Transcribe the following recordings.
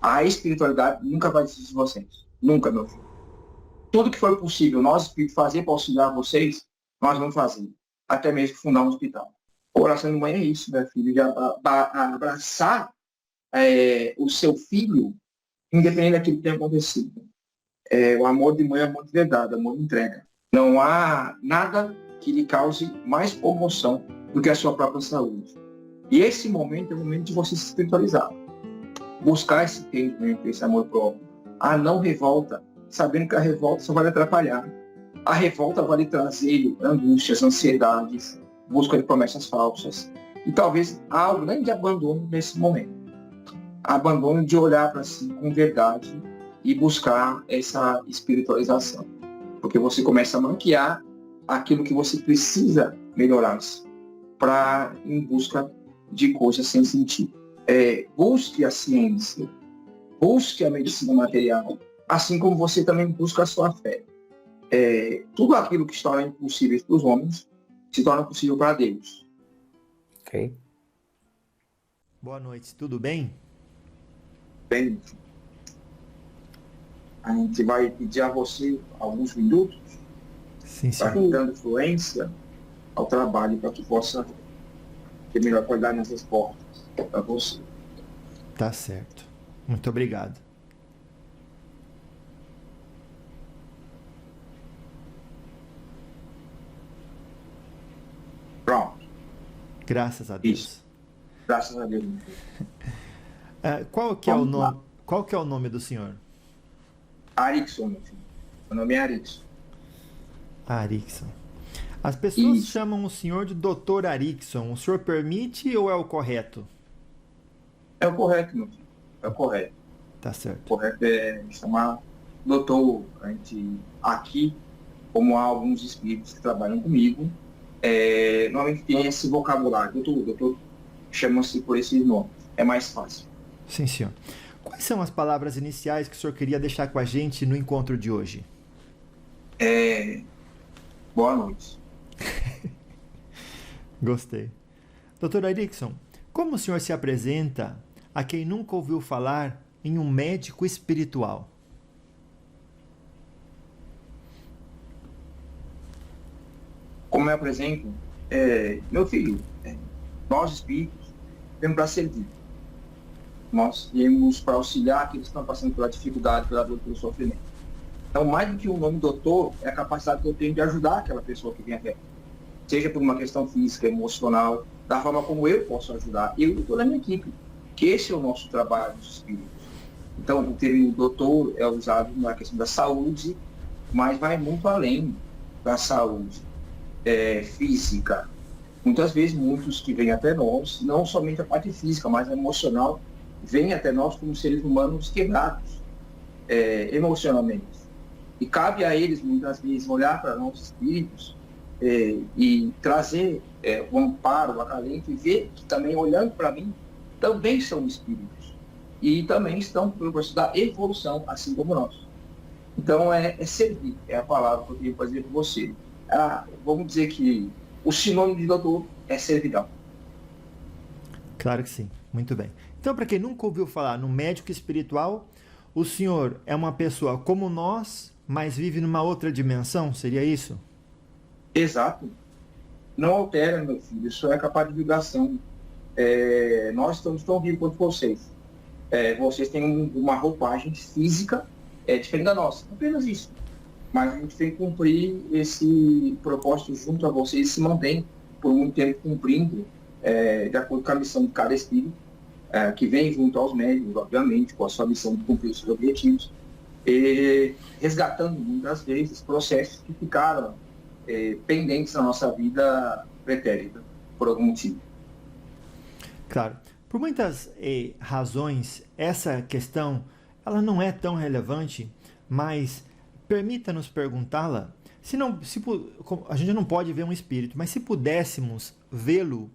A espiritualidade nunca vai desistir de vocês. Nunca, meu filho. Tudo que for possível nós, espíritos, fazer para auxiliar vocês, nós vamos fazer. Até mesmo fundar um hospital. A oração de mãe é isso, meu filho, de abraçar o seu filho, independente daquilo que tenha acontecido. O amor de mãe é amor de verdade, amor de entrega. Não há nada que lhe cause mais comoção do que a sua própria saúde. E esse momento é o momento de você se espiritualizar. Buscar esse entendimento, esse amor próprio. A não revolta, sabendo que a revolta só vai lhe atrapalhar. A revolta vai lhe trazer angústias, ansiedades, busca de promessas falsas. E talvez há um grande abandono nesse momento. Abandono de olhar para si com verdade e buscar essa espiritualização. Porque você começa a maquiar aquilo que você precisa melhorar-se para em busca de coisas sem sentido. Busque a ciência, busque a medicina material, assim como você também busca a sua fé. Tudo aquilo que se torna impossível para os homens se torna possível para Deus. Ok. Boa noite, tudo bem? Bem, a gente vai pedir a você alguns minutos Sim, para senhor. dando influência ao trabalho para que possa ter melhor qualidade nas respostas para você. Tá certo. Muito obrigado. Pronto. Graças a Deus. Isso. Graças a Deus. Qual que é o Vamos lá. nome? Qual que é o nome do senhor? Arixon, meu filho. Meu nome é Arixon. Arixon. As pessoas Isso. chamam o senhor de Dr. Arixon. O senhor permite ou é o correto? É o correto, meu filho. É o correto. Tá certo. O correto é chamar doutor. A gente, aqui, como há alguns espíritos que trabalham comigo, normalmente tem esse vocabulário. Doutor, chama-se por esse nome. É mais fácil. Sim, senhor. Quais são as palavras iniciais que o senhor queria deixar com a gente no encontro de hoje? Boa noite. Gostei. Dr. Arixon, como o senhor se apresenta a quem nunca ouviu falar em um médico espiritual? Como eu apresento, meu filho, nós espíritos temos para servir. Nós temos para auxiliar aqueles que estão passando pela dificuldade, pela dor, pelo sofrimento. Então, mais do que o nome doutor, é a capacidade que eu tenho de ajudar aquela pessoa que vem até. Seja por uma questão física, emocional, da forma como eu posso ajudar. Eu e toda a minha equipe, que esse é o nosso trabalho dos espíritos. Então, o termo doutor é usado na questão da saúde, mas vai muito além da saúde física. Muitas vezes, muitos que vêm até nós, não somente a parte física, mas a emocional, vêm até nós como seres humanos quebrados emocionalmente. E cabe a eles, muitas vezes, olhar para nós espíritos e trazer o amparo, o acalento e ver que também, olhando para mim, também são espíritos. E também estão no processo da evolução, assim como nós. Então, é servir, é a palavra que eu queria fazer com você. Vamos dizer que o sinônimo de doutor é servidão. Claro que sim, muito bem. Então, para quem nunca ouviu falar no médico espiritual, o senhor é uma pessoa como nós, mas vive numa outra dimensão, seria isso? Exato. Não altera, meu filho, isso é capaz de vibração. Nós estamos tão vivos quanto vocês. Vocês têm uma roupagem física diferente da nossa, apenas isso. Mas a gente tem que cumprir esse propósito junto a vocês e se mantém por muito tempo cumprindo, de acordo com a missão de cada espírito, que vem junto aos médiuns, obviamente, com a sua missão de cumprir os seus objetivos, e resgatando muitas vezes processos que ficaram pendentes na nossa vida pretérita, por algum motivo. Claro. Por muitas razões, essa questão ela não é tão relevante, mas permita-nos perguntá-la. A gente não pode ver um espírito, mas se pudéssemos vê-lo,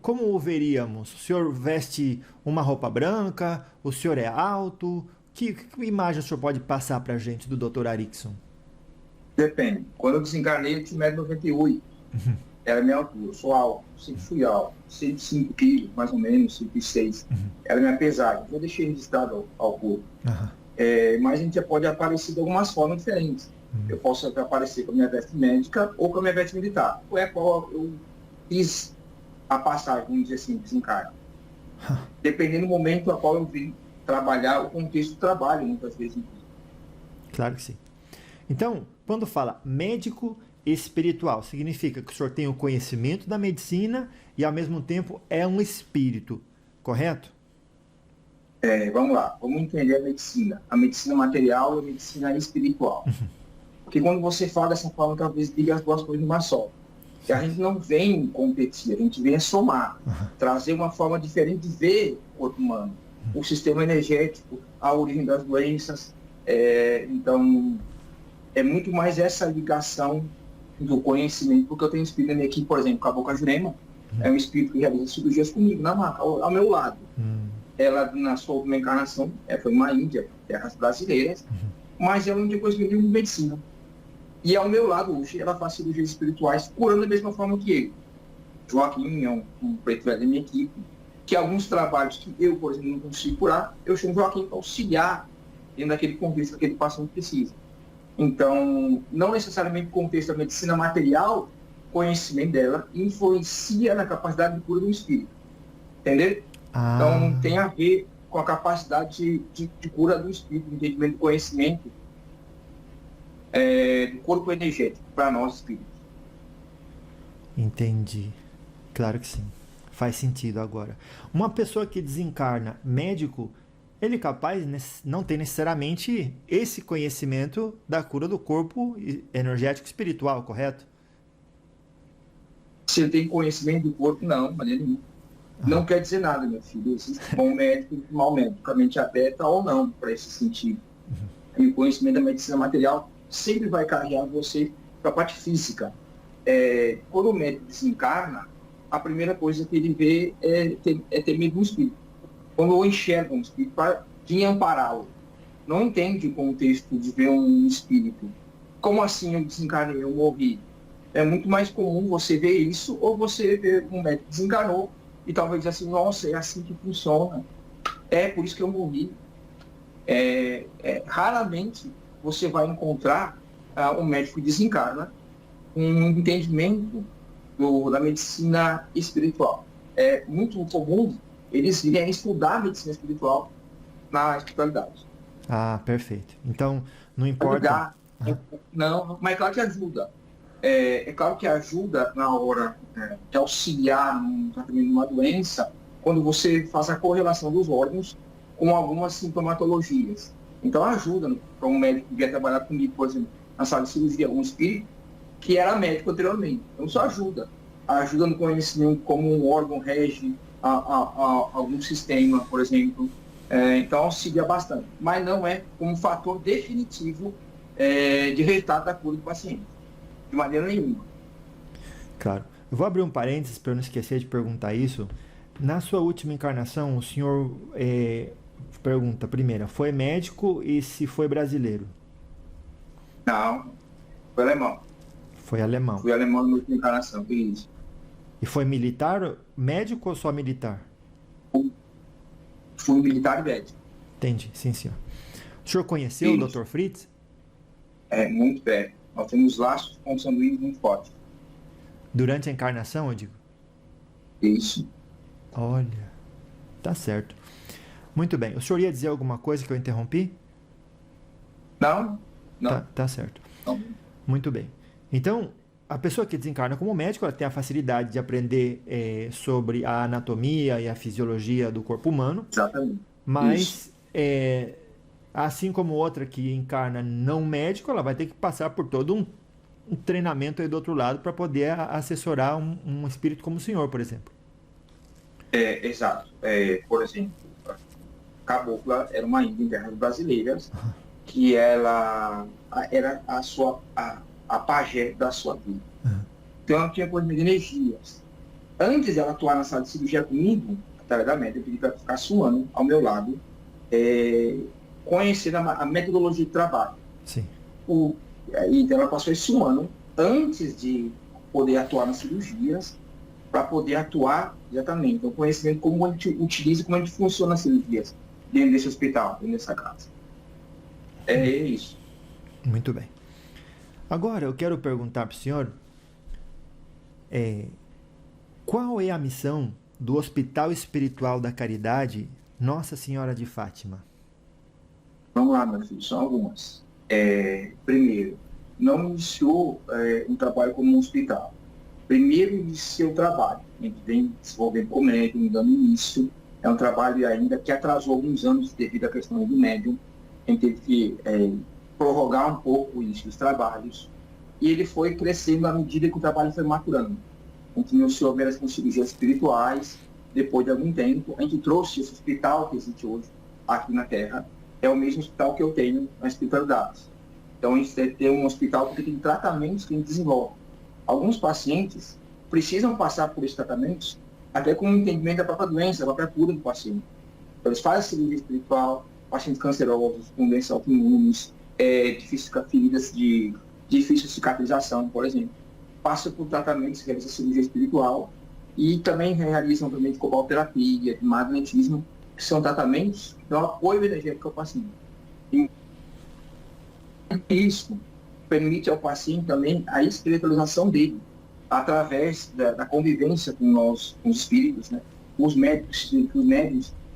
como o veríamos? O senhor veste uma roupa branca? O senhor é alto? Que imagem o senhor pode passar para a gente do Dr. Arixon? Depende. Quando eu desencarnei, eu tinha 1,98 m. Ela é minha altura, eu sou alto, sempre fui alto, 105 quilos, mais ou menos, 106. Ela é minha pesagem, eu deixei registrado ao corpo. Mas a gente já pode aparecer de algumas formas diferentes. Eu posso aparecer com a minha veste médica ou com a minha veste militar. Ou é qual eu fiz a passagem, vamos dizer assim, desencarno. Dependendo do momento a qual eu vim trabalhar, o contexto do trabalho, muitas vezes. Claro que sim. Então, quando fala médico espiritual, significa que o senhor tem o conhecimento da medicina e, ao mesmo tempo, é um espírito, correto? Vamos lá, vamos entender a medicina material e a medicina espiritual. Porque quando você fala dessa forma, talvez diga as duas coisas numa só. Que a gente não vem competir, a gente vem somar, trazer uma forma diferente de ver o corpo humano, o sistema energético, a origem das doenças. Então, é muito mais essa ligação do conhecimento, porque eu tenho um espírito na minha equipe, por exemplo, Cabocla Jurema, é um espírito que realiza cirurgias comigo, na maca, ao meu lado. Ela, na sua última encarnação, foi uma índia, terras brasileiras, mas ela não tem conhecimento de medicina. E ao meu lado, hoje, ela faz cirurgias espirituais, curando da mesma forma que eu. Joaquim é um preto velho da minha equipe, que alguns trabalhos que eu, por exemplo, não consigo curar, eu chamo Joaquim para auxiliar dentro daquele contexto que aquele paciente precisa. Então, não necessariamente o contexto da medicina material, conhecimento dela, influencia na capacidade de cura do espírito. Entendeu? Então, tem a ver com a capacidade de cura do espírito, de entendimento do conhecimento do corpo energético para nós espíritos. Entendi. Claro que sim. Faz sentido agora. Uma pessoa que desencarna médico, ele é capaz, não tem necessariamente esse conhecimento da cura do corpo energético espiritual, correto? Se ele tem conhecimento do corpo, não, de maneira nenhuma. Não quer dizer nada, meu filho. Existe bom médico e mau médico, a mente aberta ou não, para esse sentido. E o conhecimento da medicina material sempre vai carregar você para a parte física. Quando o médico desencarna, a primeira coisa que ele vê é ter medo do espírito. Quando eu enxergo um espírito, para vir ampará-lo. Não entende o contexto de ver um espírito. Como assim eu desencarnei, eu morri? É muito mais comum você ver isso, ou você ver um médico que desencarnou e talvez assim, nossa, é assim que funciona. É por isso que eu morri. Raramente você vai encontrar um médico que desencarna um entendimento da medicina espiritual. É muito comum eles virem estudar a medicina espiritual na espiritualidade. Perfeito. Então, não importa... Não, mas é claro que ajuda. É claro que ajuda na hora de auxiliar no tratamento de uma doença, quando você faz a correlação dos órgãos com algumas sintomatologias. Então ajuda para um médico que vier trabalhar comigo, por exemplo, na sala de cirurgia, um espírito que era médico anteriormente. Então isso ajuda. Ajuda no conhecimento como um órgão rege a algum sistema, por exemplo. Então auxilia bastante. Mas não é um fator definitivo de resultado da cura do paciente. De maneira nenhuma. Claro. Eu vou abrir um parênteses para eu não esquecer de perguntar isso. Na sua última encarnação, o senhor pergunta, primeira, foi médico e se foi brasileiro? Não, foi alemão. Foi alemão. Fui alemão na última encarnação, que isso. E foi militar, médico ou só militar? Fui militar e médico. Entendi, sim, senhor. O senhor conheceu o Dr. Fritz? Muito bem. Nós temos laços com sanguíneos muito fortes. Durante a encarnação, eu digo? Isso. Olha, tá certo. Muito bem. O senhor ia dizer alguma coisa que eu interrompi? Não. Tá certo. Não. Muito bem. Então, a pessoa que desencarna como médico, ela tem a facilidade de aprender sobre a anatomia e a fisiologia do corpo humano. Exatamente. Mas, assim como outra que encarna não médico, ela vai ter que passar por todo um treinamento aí do outro lado para poder assessorar um espírito como o senhor, por exemplo. Exato. Por exemplo, Cabocla era uma índia em terras brasileiras, que ela era a pajé da sua vida. Então ela tinha conhecimento de energias. Antes de ela atuar na sala de cirurgia comigo, através da médica, eu pedi para ela ficar suando ao meu lado, conhecendo a metodologia de trabalho. Sim. Então ela passou esse ano antes de poder atuar nas cirurgias, para poder atuar exatamente. Então, conhecimento como a gente utiliza, como a gente funciona nas cirurgias dentro desse hospital, dentro dessa casa. É isso. Muito bem. Agora eu quero perguntar para o senhor qual é a missão do Hospital Espiritual da Caridade Nossa Senhora de Fátima? Vamos lá, meu filho, são algumas. Primeiro, não iniciou um trabalho como um hospital. Primeiro iniciou o trabalho. A gente vem desenvolvendo com o médium, dando início. É um trabalho ainda que atrasou alguns anos devido à questão do médium. A gente teve que prorrogar um pouco o início dos trabalhos. E ele foi crescendo à medida que o trabalho foi maturando. A gente iniciou apenas com cirurgias espirituais. Depois de algum tempo, a gente trouxe esse hospital que existe hoje aqui na Terra. É o mesmo hospital que eu tenho na espiritualidade. Então, a gente deve ter um hospital porque tem tratamentos que a gente desenvolve. Alguns pacientes precisam passar por esses tratamentos até com o entendimento da própria doença, da própria cura do paciente. Então, eles fazem cirurgia espiritual, pacientes cancerosos, com doenças autoimunes, feridas de difícil cicatrização, por exemplo. Passam por tratamentos, realizam cirurgia espiritual e também realizam também de cobalterapia, de magnetismo, que são tratamentos que dão apoio energético ao paciente. E isso permite ao paciente também a espiritualização dele, através da convivência com os espíritos, né? Os médicos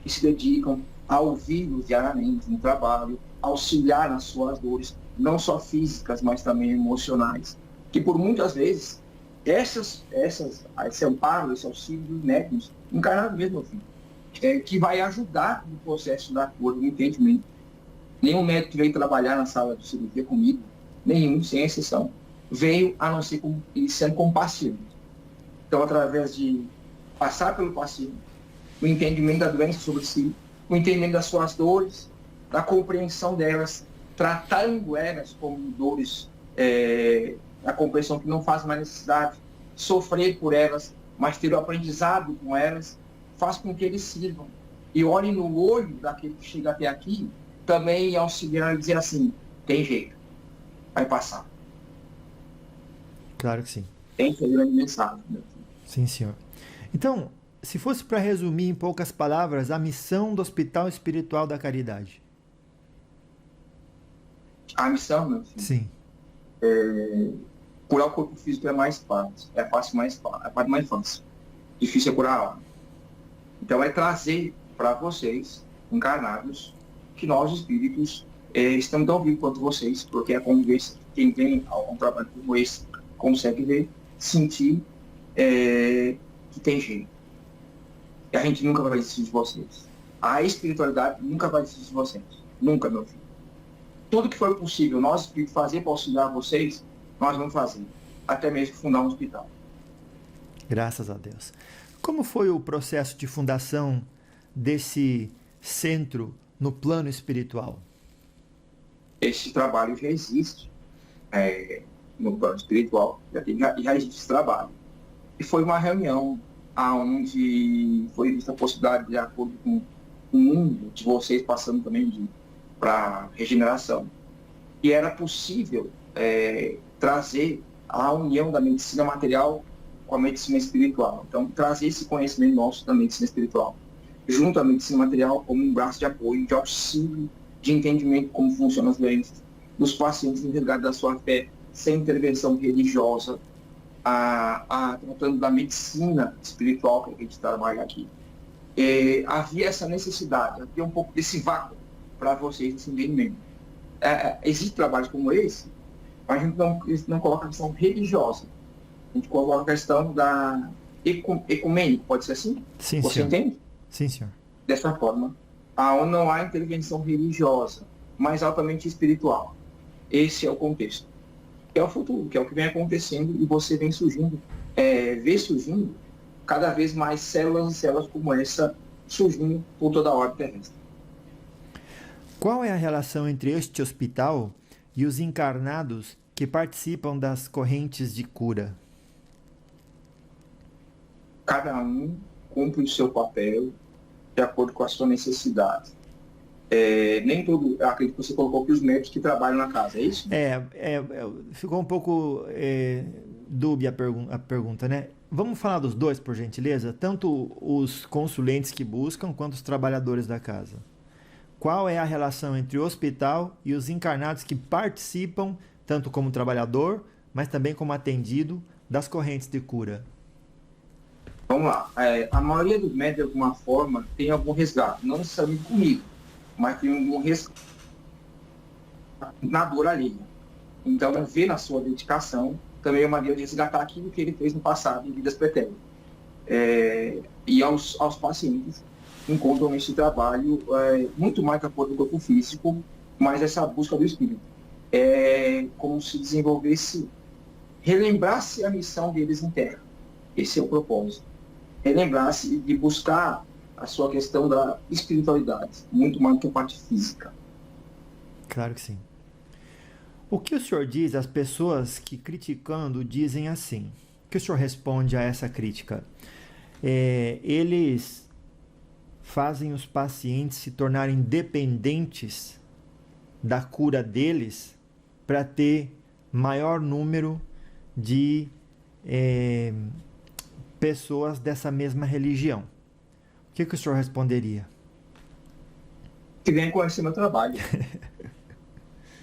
que se dedicam a ouvi-los diariamente no trabalho, auxiliar nas suas dores, não só físicas, mas também emocionais. Que por muitas vezes, esse amparo, esse auxílio dos médicos, encarnado mesmo, filho, que vai ajudar no processo da cura, do entendimento. Nenhum médico que veio trabalhar na sala de cirurgia comigo, nenhum, sem exceção, veio a não ser sendo compassivo. Então, através de passar pelo paciente, o entendimento da doença sobre si, o entendimento das suas dores, da compreensão delas, tratando elas como dores, a compreensão que não faz mais necessidade, sofrer por elas, mas ter o aprendizado com elas, faz com que eles sirvam. E olhem no olho daquele que chega até aqui, também auxiliar e dizer assim, tem jeito, vai passar. Claro que sim. Tem que ser grande mensagem. Sim, senhor. Então, se fosse para resumir em poucas palavras, a missão do Hospital Espiritual da Caridade. A missão, meu filho? Sim. Curar o corpo físico é mais fácil. É a parte mais fácil. Difícil é curar a alma. Então, é trazer para vocês, encarnados, que nós, espíritos, estamos tão vivos quanto vocês, porque a convivência, quem vem a um trabalho como esse, consegue ver, sentir que tem jeito. E a gente nunca vai desistir de vocês. A espiritualidade nunca vai desistir de vocês. Nunca, meu filho. Tudo que for possível nós, espíritos, fazer para auxiliar vocês, nós vamos fazer. Até mesmo fundar um hospital. Graças a Deus. Como foi o processo de fundação desse centro no plano espiritual? Esse trabalho já existe no plano espiritual, já existe esse trabalho. E foi uma reunião onde foi vista a possibilidade, de acordo com o mundo de vocês passando também para regeneração, e era possível trazer a união da medicina material com a medicina espiritual. Então, trazer esse conhecimento nosso da medicina espiritual junto à medicina material como um braço de apoio, de auxílio, de entendimento de como funcionam as doenças dos pacientes em resgate da sua fé, sem intervenção religiosa, tratando da medicina espiritual que a gente trabalha aqui. Havia essa necessidade, havia um pouco desse vácuo para vocês, esse entendimento. Existem trabalhos como esse, mas a gente não coloca a questão religiosa. A gente coloca a questão da ecumênica, pode ser assim? Sim, Você senhor. entende? Sim, senhor. Dessa forma, onde não há intervenção religiosa, mas altamente espiritual. Esse é o contexto. Que é o futuro, que é o que vem acontecendo e você vem surgindo, vê surgindo cada vez mais células e células como essa surgindo por toda a ordem terrestre. Qual é a relação entre este hospital e os encarnados que participam das correntes de cura? Cada um cumpre o seu papel de acordo com a sua necessidade. Nem todo, eu acredito que você colocou que os médicos que trabalham na casa, é isso? Ficou um pouco dúbia a pergunta, né? Vamos falar dos dois, por gentileza? Tanto os consulentes que buscam, quanto os trabalhadores da casa. Qual é a relação entre o hospital e os encarnados que participam, tanto como trabalhador, mas também como atendido, das correntes de cura? Vamos lá. A maioria dos médicos, de alguma forma, tem algum resgate. Não necessariamente comigo, mas tem algum resgate na dor alheia. Então, ver na sua dedicação também é uma maneira de resgatar aquilo que ele fez no passado, em vidas pretéritas. E aos pacientes encontram nesse trabalho muito mais que a cor do corpo físico, mas essa busca do espírito. É como se desenvolvesse, relembrasse a missão deles em terra. Esse é o propósito. Relembrasse de buscar a sua questão da espiritualidade, muito mais do que a parte física. Claro que sim. O que o senhor diz às pessoas que, criticando, dizem assim? O que o senhor responde a essa crítica? Eles fazem os pacientes se tornarem dependentes da cura deles para ter maior número de pessoas dessa mesma religião. O que o senhor responderia? Que vem conhecer meu trabalho.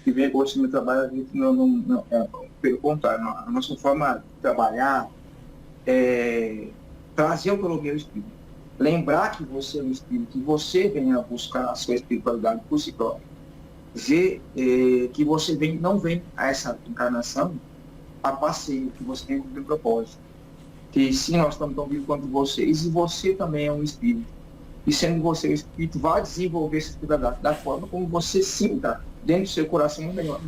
Que vem conhecer meu trabalho, a gente não pelo contrário, a nossa forma de trabalhar é trazer o meu espírito. Lembrar que você é um espírito, que você venha buscar a sua espiritualidade por si próprio. Dizer que você não vem a essa encarnação a passeio, que você tem um propósito. Que sim, nós estamos tão vivos quanto vocês, e você também é um espírito. E sendo você o espírito, vai desenvolver essa espiritualidade da forma como você sinta dentro do seu coração melhor.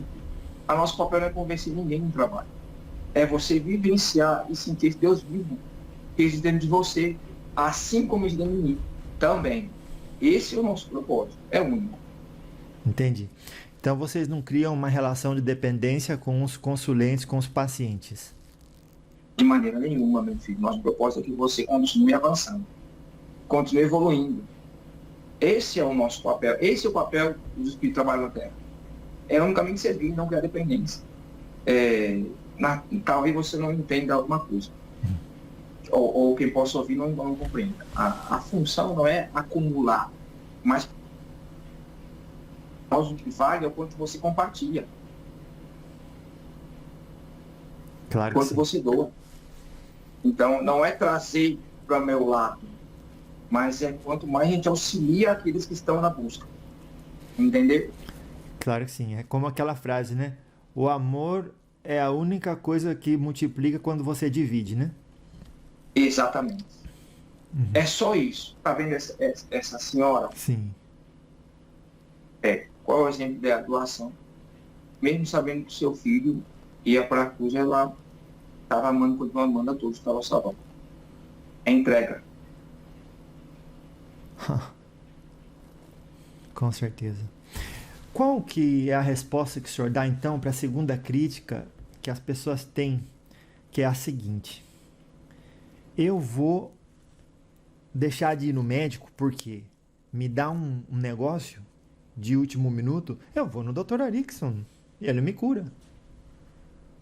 A nosso papel não é convencer ninguém no trabalho. É você vivenciar e sentir Deus vivo, que existe dentro de você, assim como existe dentro de mim também. Esse é o nosso propósito, é único. Entendi. Então vocês não criam uma relação de dependência com os consulentes, com os pacientes? De maneira nenhuma, meu filho. Nosso propósito é que você continue avançando, continue evoluindo. Esse é o nosso papel. Esse é o papel dos espíritos que trabalham na Terra. É unicamente servir, não criar dependência. Talvez você não entenda alguma coisa. Ou quem possa ouvir não compreenda. A função não é acumular, mas o que vale é o quanto você compartilha. Claro que quanto sim. Você doa. Então, não é trazer para o meu lado, mas é quanto mais a gente auxilia aqueles que estão na busca. Entendeu? Claro que sim. É como aquela frase, né? O amor é a única coisa que multiplica quando você divide, né? Exatamente. É só isso. Tá vendo essa senhora? Sim. Qual é o exemplo da doação? Mesmo sabendo que o seu filho ia para a cruz, ela estava amando, continuou amando a todos, estava salvando. É entrega. Com certeza. Qual que é a resposta que o senhor dá, então, para a segunda crítica que as pessoas têm, que é a seguinte: eu vou deixar de ir no médico porque me dá um negócio de último minuto, eu vou no Dr. Arickson e ele me cura.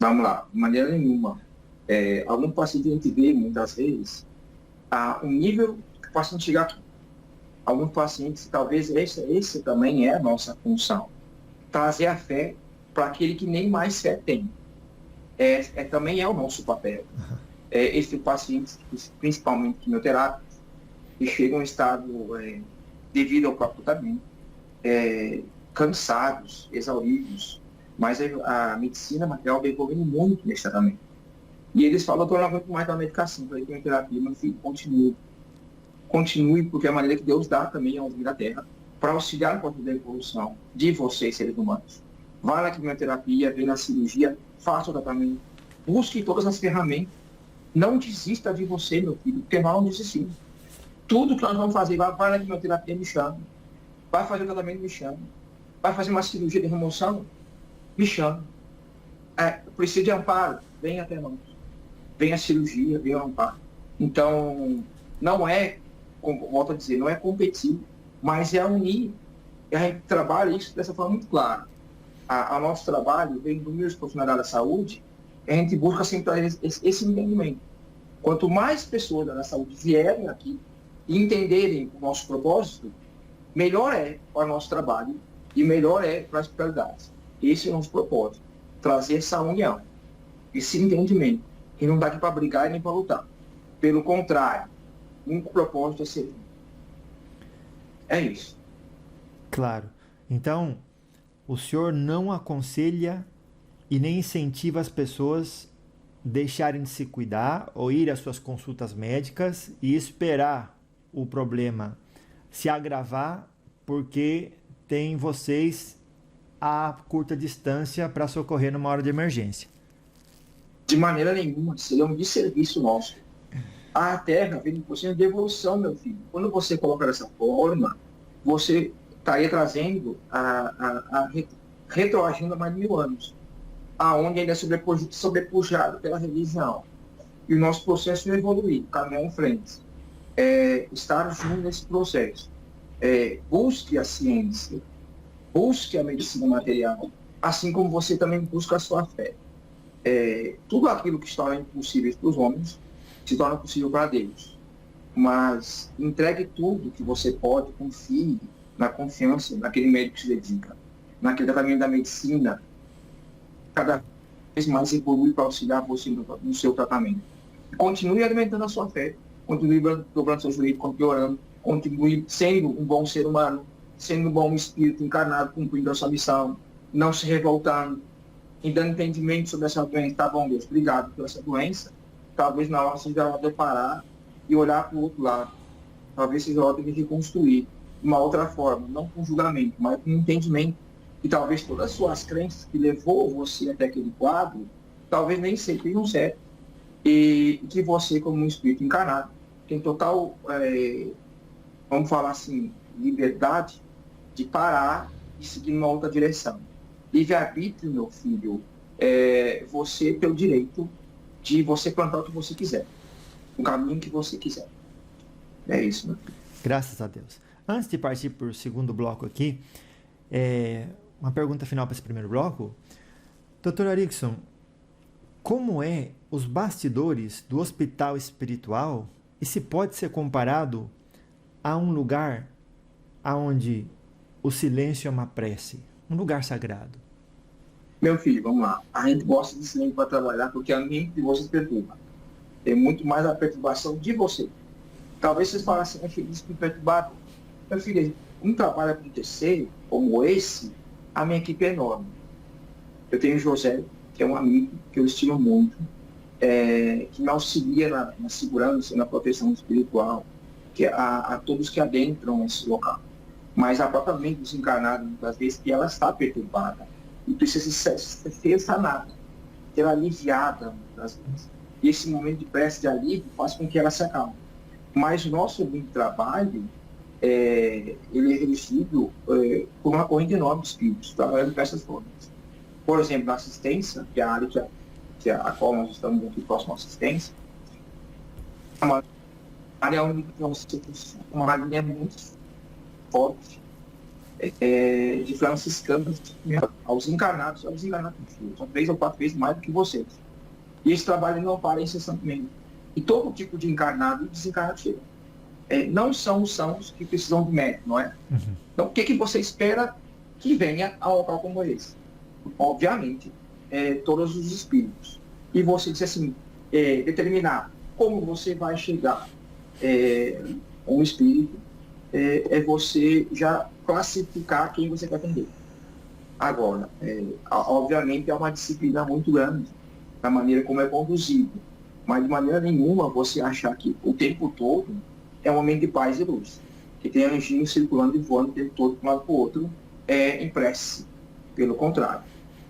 Vamos lá, de maneira nenhuma. Algum paciente a gente vê, muitas vezes, o nível que o paciente chega aqui. Alguns pacientes, talvez esse também é a nossa função. Trazer a fé para aquele que nem mais fé tem. Também é o nosso papel. Esse paciente, principalmente quimioterápicos, que chegam em estado, devido ao próprio tratamento, cansados, exauridos, mas a medicina material vem evoluindo muito nesse tratamento. E eles falam, eu não aguento mais da medicação, para a quimioterapia, meu filho, continue, porque é a maneira que Deus dá também ao vir da Terra, para auxiliar no processo da evolução de vocês, seres humanos. Vá na quimioterapia, vem na cirurgia, faça o tratamento, busque todas as ferramentas, não desista de você, meu filho, porque nós não desistimos. Tudo que nós vamos fazer, vai na quimioterapia, me chama. Vai fazer o tratamento, me chama. Vai fazer uma cirurgia de remoção, me chama. Precisa de amparo, vem até nós. Vem a cirurgia, vem o amparo. Então, não é, como volto a dizer, não é competir, mas é unir. E a gente trabalha isso dessa forma muito clara. O nosso trabalho vem do meus profissionais da saúde, a gente busca sempre esse entendimento. Quanto mais pessoas da saúde vierem aqui e entenderem o nosso propósito, melhor é para o nosso trabalho e melhor é para as espiritualidades. Esse é o nosso propósito, trazer essa união, esse entendimento, que não está aqui para brigar e nem para lutar. Pelo contrário, o único propósito é servir. É isso. Claro. Então, o senhor não aconselha e nem incentiva as pessoas deixarem de se cuidar ou ir às suas consultas médicas e esperar o problema se agravar porque tem vocês a curta distância para socorrer numa hora de emergência. De maneira nenhuma, seria um desserviço nosso. A Terra vem em processo de evolução, meu filho. Quando você coloca dessa forma, você estaria trazendo a retroagindo a mais de 1000 anos, aonde ainda é sobrepujado pela religião. E o nosso processo é evoluir, caminhar em frente. Estar junto nesse processo. Busque a ciência, busque a medicina material, assim como você também busca a sua fé. Tudo aquilo que se torna impossível para os homens se torna possível para Deus. Mas entregue tudo que você pode, confie na confiança naquele médico que se dedica, naquele tratamento da medicina, cada vez mais evolui para auxiliar você no seu tratamento. Continue alimentando a sua fé, continue dobrando seu joelho, continue orando, continue sendo um bom ser humano, sendo um bom espírito encarnado, cumprindo a sua missão, não se revoltando, e dando entendimento sobre essa doença. Tá bom, Deus, obrigado por essa doença. Talvez na hora seja a hora de eu parar e olhar para o outro lado. Talvez seja a hora de reconstruir de uma outra forma, não com julgamento, mas com entendimento. E talvez todas as suas crenças que levou você até aquele quadro, talvez nem sejam certas. E que você, como um espírito encarnado, tem total, vamos falar assim, liberdade de parar e seguir numa outra direção. Livre-arbítrio, meu filho, você ter o direito de você plantar o que você quiser, o caminho que você quiser. É isso, meu filho. Graças a Deus. Antes de partir para o segundo bloco aqui, uma pergunta final para esse primeiro bloco. Dr. Arickson, como é os bastidores do hospital espiritual e se pode ser comparado a um lugar onde o silêncio é uma prece, um lugar sagrado? Meu filho, vamos lá. A gente gosta de silêncio para trabalhar porque a mente de vocês perturba. Tem muito mais a perturbação de você. Talvez vocês falem assim, filho, isso me perturbado. Meu filho, um trabalho acontecer como esse, a minha equipe é enorme. Eu tenho o José, que é um amigo que eu estimo muito, que me auxilia na segurança, na proteção espiritual, que a todos que adentram esse local. Mas a própria mente desencarnada, muitas vezes, que ela está perturbada e precisa ser sanada, ser aliviada, muitas vezes. E esse momento de prece de alívio faz com que ela se acalme. Mas o nosso trabalho, ele é regido por uma corrente enorme de espíritos, trabalhando de diversas formas. Por exemplo, na assistência, que é a área a qual nós estamos aqui próximo à assistência, é uma área onde uma linha muito forte de franciscanos aos encarnados, são 3 ou 4 vezes mais do que vocês. E esse trabalho não para incessantemente. E todo tipo de encarnado e desencarnado chega. Não são os sãos que precisam de médico, não é? Uhum. Então, o que você espera que venha a um local como esse? Obviamente, todos os espíritos. E você diz assim, determinar como você vai chegar a um espírito, você já classificar quem você quer atender. Agora, obviamente, é uma disciplina muito grande da maneira como é conduzido, mas de maneira nenhuma você achar que o tempo todo é um momento de paz e luz, que tem anjinhos circulando e voando o tempo todo de um lado para o outro, em prece. Pelo contrário,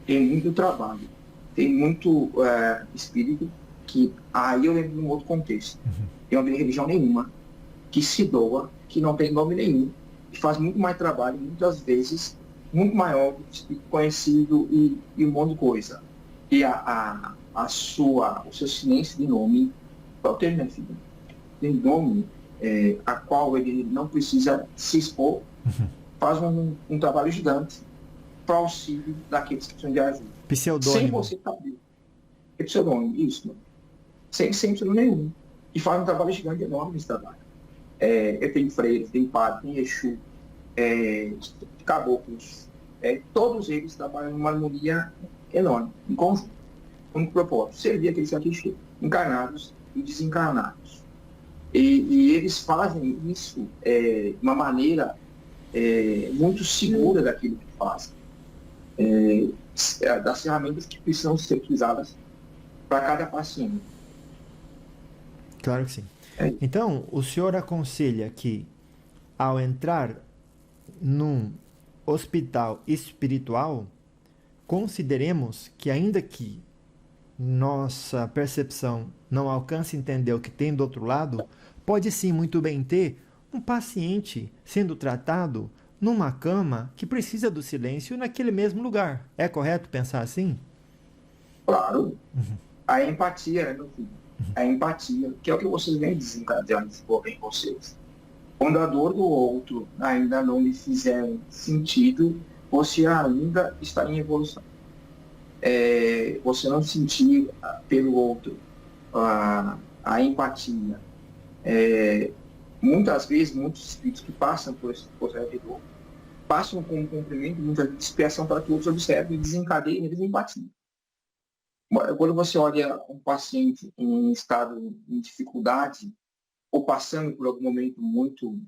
tem muito trabalho, tem muito espírito que, aí eu lembro de um outro contexto, eu não tenho religião nenhuma, que se doa, que não tem nome nenhum, que faz muito mais trabalho, muitas vezes, muito maior do que o espírito conhecido e um monte de coisa. E o seu silêncio de nome, qual tem, minha filha? Tem nome a qual ele não precisa se expor, faz um trabalho gigante para auxílio daqueles que precisam de ajuda. Pseudônimo. Sem você saber. Epsilon, isso, sem pseudo nenhum. E faz um trabalho gigante, enorme nesse trabalho. Tem freire, tem padre, tem Exu, caboclos, todos eles trabalham numa harmonia enorme, em conjunto, com um propósito, servir aqueles que aqui chegam, encarnados e desencarnados. E eles fazem isso de uma maneira muito segura daquilo que fazem, das ferramentas que precisam ser utilizadas para cada paciente. Claro que sim. Então, o senhor aconselha que, ao entrar num hospital espiritual, consideremos que, ainda que nossa percepção não alcance a entender o que tem do outro lado, pode sim muito bem ter um paciente sendo tratado numa cama que precisa do silêncio naquele mesmo lugar. É correto pensar assim? Claro, a empatia, né, meu filho? A empatia, que é o que vocês vêm desencadeando em vocês. Quando a dor do outro ainda não lhe fizer sentido, você ainda está em evolução. Você não sentir pelo outro a empatia. Muitas vezes, muitos espíritos que passam por esse processo de dor, passam com um cumprimento, muita expiação para que outros observem e desencadeiem eles empatia. Quando você olha um paciente em estado de dificuldade, ou passando por algum momento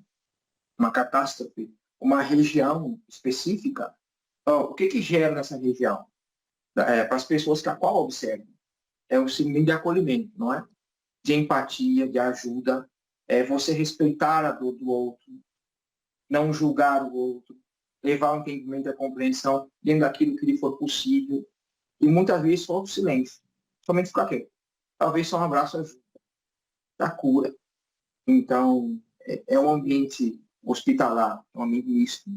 uma catástrofe, uma região específica, o que gera nessa região? Para as pessoas que a qual observam, é um sentimento de acolhimento, não é? De empatia, de ajuda, você respeitar a dor do outro, não julgar o outro, levar o entendimento e a compreensão dentro daquilo que lhe for possível, e muitas vezes só o silêncio, somente ficar quieto. Talvez só um abraço ajuda, da cura. Então, é um ambiente hospitalar, um ambiente misto,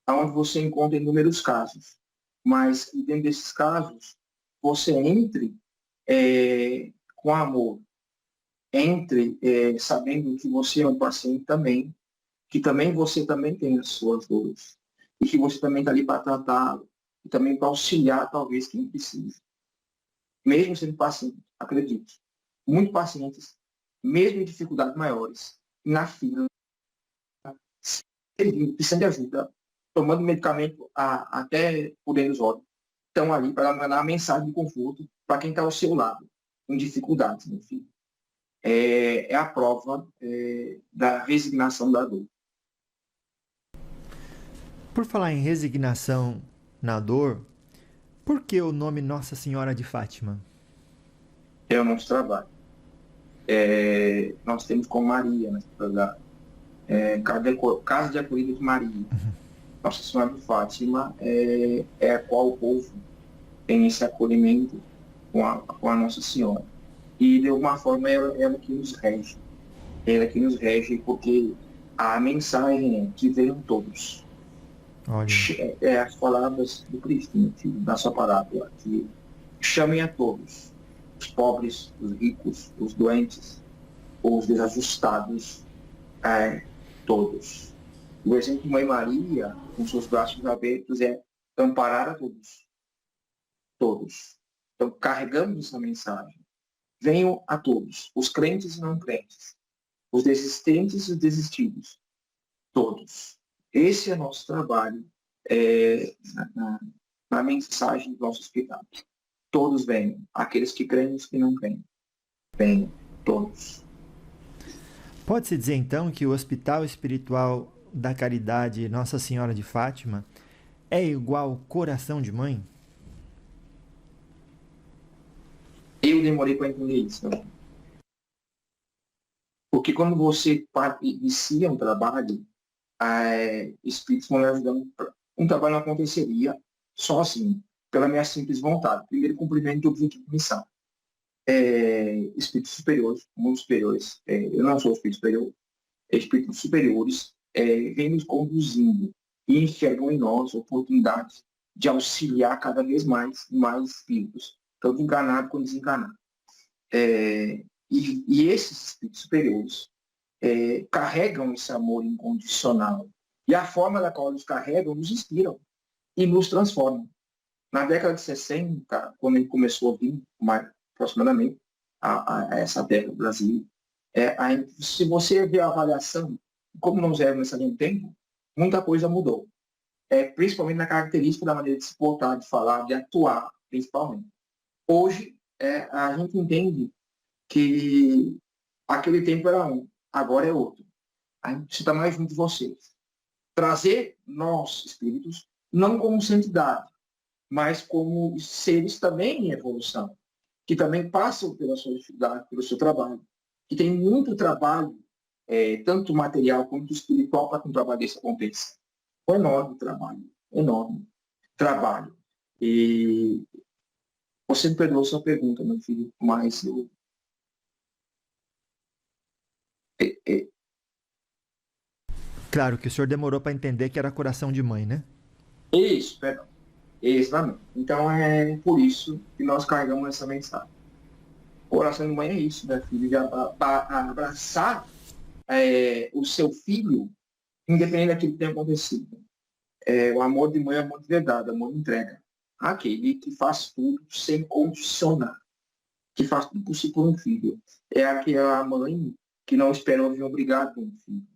onde você encontra inúmeros casos, mas dentro desses casos, você entre com amor, entre sabendo que você é um paciente também, que também você também tem as suas dores, e que você também está ali para tratá-lo, e também para auxiliar talvez quem precisa. Mesmo sendo paciente, acredite, muitos pacientes, mesmo em dificuldades maiores, na fila, precisando de ajuda, tomando medicamento até por dentro dos olhos, estão ali para mandar uma mensagem de conforto para quem está ao seu lado, com dificuldades, meu filho. É a prova da resignação da dor. Por falar em resignação na dor, por que o nome Nossa Senhora de Fátima? É o nosso trabalho. Nós temos com Maria, né, Casa de Acolhida de Maria. Nossa Senhora de Fátima é a qual o povo tem esse acolhimento com a Nossa Senhora. E, de alguma forma, ela que nos rege. Ela que nos rege porque a mensagem é que venham todos. Olha. As palavras do Cristo, né, da sua parábola, que chamem a todos, os pobres, os ricos, os doentes, os desajustados, todos. O exemplo de Mãe Maria, com seus braços abertos, é amparar a todos. Todos. Então, carregamos essa mensagem. Venham a todos, os crentes e não crentes, os desistentes e os desistidos, todos. Esse é nosso trabalho na mensagem do nosso hospital. Todos venham, aqueles que creem e os que não creem. Venham, todos. Pode-se dizer, então, que o Hospital Espiritual da Caridade Nossa Senhora de Fátima é igual coração de mãe? Eu demorei para entender isso. Né? Porque quando você inicia um trabalho, espíritos vão me ajudando. Um trabalho não aconteceria sozinho, pela minha simples vontade. Primeiro, cumprimento de objetivo de missão. Espíritos superiores, muito superiores, eu não sou espírito superior, espíritos superiores vêm nos conduzindo e enxergam em nós oportunidades de auxiliar cada vez mais espíritos, tanto encarnado quanto desencarnado. E esses espíritos superiores carregam esse amor incondicional. E a forma da qual eles carregam nos inspiram e nos transformam. Na década de 60, quando ele começou a vir aproximadamente, a essa década do Brasil. Se você ver a avaliação, como nós éramos nesse mesmo tempo, muita coisa mudou. Principalmente na característica da maneira de se portar, de falar, de atuar, principalmente. Hoje, a gente entende que aquele tempo era um, agora é outro. A gente precisa mais junto de vocês. Trazer nós, espíritos, não como santidade, mas como seres também em evolução, que também passam pela sua dificuldade, pelo seu trabalho, que tem muito trabalho, tanto material quanto espiritual, para que um trabalho desse aconteça. Um enorme trabalho, enorme trabalho. E você me perdoou sua pergunta, meu filho, mas eu... Claro que o senhor demorou para entender que era coração de mãe, né? Isso, perdão. Exatamente. Então é por isso que nós carregamos essa mensagem. O coração de mãe é isso, né, filho? De abraçar o seu filho, independente daquilo que tenha acontecido. O amor de mãe é amor de verdade, amor de entrega. Aquele que faz tudo sem condicionar, que faz tudo possível por um filho. É aquela mãe que não espera ouvir obrigado por um filho,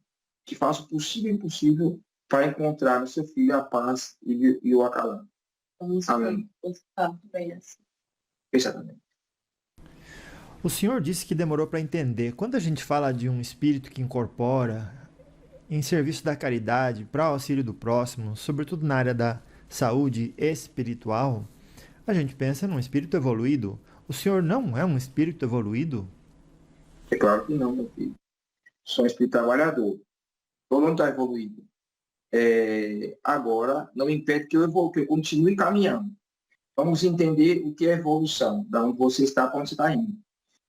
que faz o possível e impossível para encontrar no seu filho a paz e o acalanto. Amém. Exatamente. O senhor disse que demorou para entender. Quando a gente fala de um espírito que incorpora em serviço da caridade, para o auxílio do próximo, sobretudo na área da saúde espiritual, a gente pensa num espírito evoluído. O senhor não é um espírito evoluído? É claro que não, meu filho. Sou um espírito trabalhador. Todo mundo está evoluído. Agora, não impede que eu continue caminhando. Vamos entender o que é evolução, da onde você está para onde você está indo.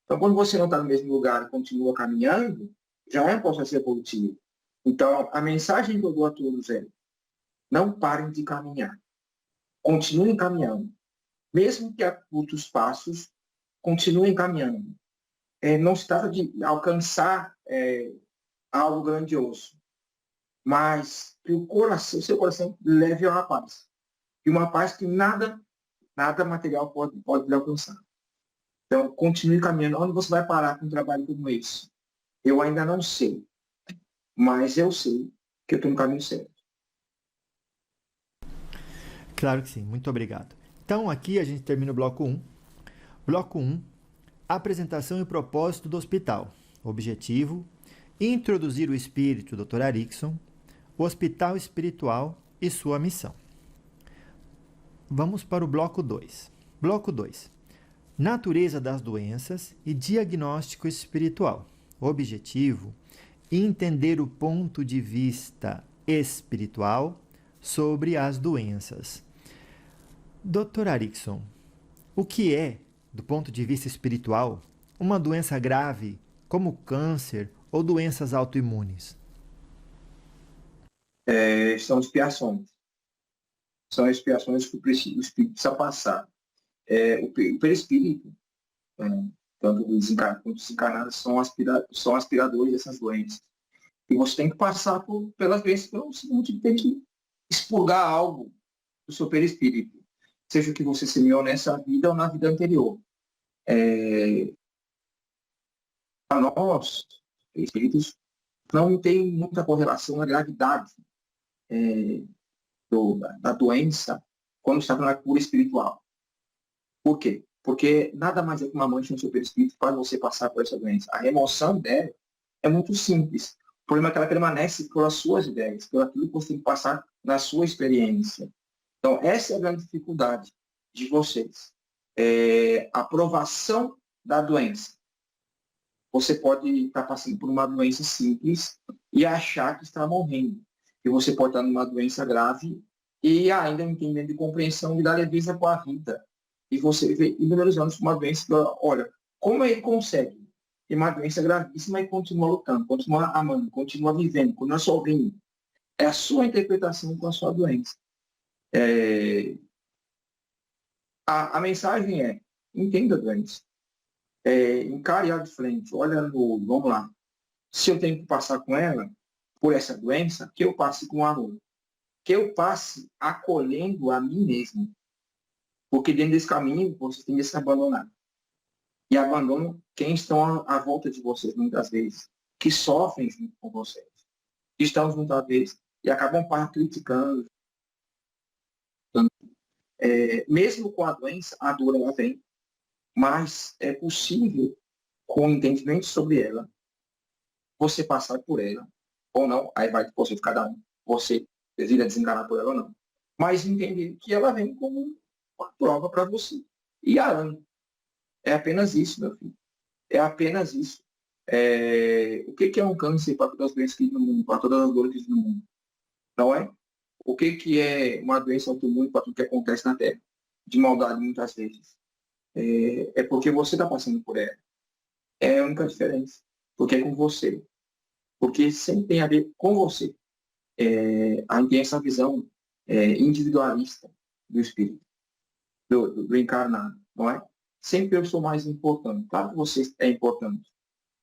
Então, quando você não está no mesmo lugar e continua caminhando, já é um processo evolutivo. Então, a mensagem que eu dou a todos é: não parem de caminhar. Continuem caminhando. Mesmo que a curtos passos, continuem caminhando. Não se trata de alcançar algo grandioso, mas que o seu coração leve a uma paz. E uma paz que nada material pode lhe alcançar. Então, continue caminhando. Onde você vai parar com um trabalho como esse? Eu ainda não sei, mas eu sei que eu estou no caminho certo. Claro que sim, muito obrigado. Então, aqui a gente termina o bloco 1. Bloco 1, apresentação e propósito do hospital. Objetivo, introduzir o espírito Dr. Arickson, o hospital espiritual e sua missão. Vamos para o bloco 2. Bloco 2. Natureza das doenças e diagnóstico espiritual. Objetivo, entender o ponto de vista espiritual sobre as doenças. Dr. Arickson, o que é, do ponto de vista espiritual, uma doença grave como câncer ou doenças autoimunes? São expiações. São expiações que o espírito precisa passar. O perispírito, tanto os desencarnados quanto os desencarnados, são aspiradores dessas doenças. E você tem que passar pelas doenças pelo seguinte, tem que expurgar algo do seu perispírito, seja o que você semeou nessa vida ou na vida anterior. Para nós, espíritos, não tem muita correlação na gravidade da doença quando está na cura espiritual. Por quê? Porque nada mais é que uma mancha no seu perispírito para você passar por essa doença. A remoção dela é muito simples. O problema é que ela permanece pelas suas ideias, pelo aquilo que você tem que passar na sua experiência. Então, essa é a grande dificuldade de vocês. A aprovação da doença. Você pode estar passando por uma doença simples e achar que está morrendo. E você pode estar numa doença grave e ainda entendendo de compreensão e dar leveza com a vida. E você vê inúmeros anos com uma doença que, olha, como ele consegue? Tem uma doença gravíssima e continua lutando, continua amando, continua vivendo, continua sorrindo. É a sua interpretação com a sua doença. A mensagem é: entenda a doença. Encare ela de frente, olha no, vamos lá. Se eu tenho que passar com ela, por essa doença, que eu passe com amor. Que eu passe acolhendo a mim mesmo. Porque dentro desse caminho, você tem que se abandonar. e abandonam quem estão à volta de vocês, muitas vezes, que sofrem junto com vocês, que estão junto a vocês e acabam criticando. Mesmo com a doença, a dor ela vem, mas é possível, com entendimento sobre ela, você passar por ela, ou não, aí vai de você de cada um, você decida desenganar por ela ou não, mas entender que ela vem como uma prova para você. E a Ana, é apenas isso, meu filho. É apenas isso. O que é um câncer para todas as doenças que existem no mundo, para todas as dores que existem no mundo? Não é? O que é uma doença autoimune para tudo que acontece na Terra? De maldade, muitas vezes. É porque você está passando por ela. É a única diferença. Porque é com você. Porque sempre tem a ver com você. A gente tem essa visão individualista do espírito, do encarnado, não é? Sempre eu sou mais importante. Claro que você é importante,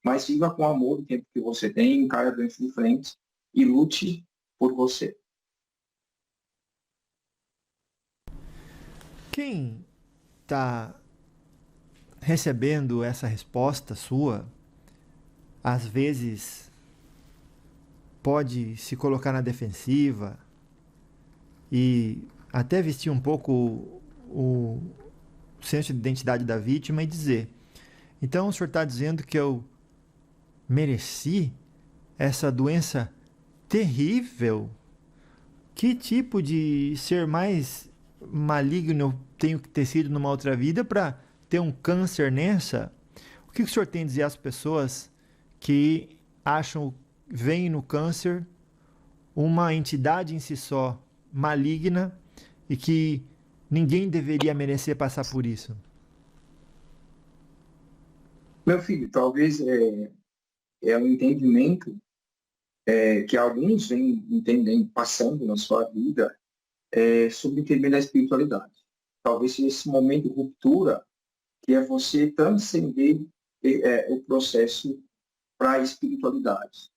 mas viva com amor o tempo que você tem, encare a doença de frente e lute por você. Quem está recebendo essa resposta sua, às vezes pode se colocar na defensiva e até vestir um pouco o senso de identidade da vítima e dizer: então o senhor está dizendo que eu mereci essa doença terrível? Que tipo de ser mais maligno eu tenho que ter sido numa outra vida para ter um câncer nessa? O que o senhor tem a dizer às pessoas que acham, veem no câncer uma entidade em si só maligna e que ninguém deveria merecer passar por isso? Meu filho, talvez um entendimento que alguns vêm entendendo, passando na sua vida, sobre o entendimento da espiritualidade. Talvez seja esse momento de ruptura, que é você transcender o processo para a espiritualidade.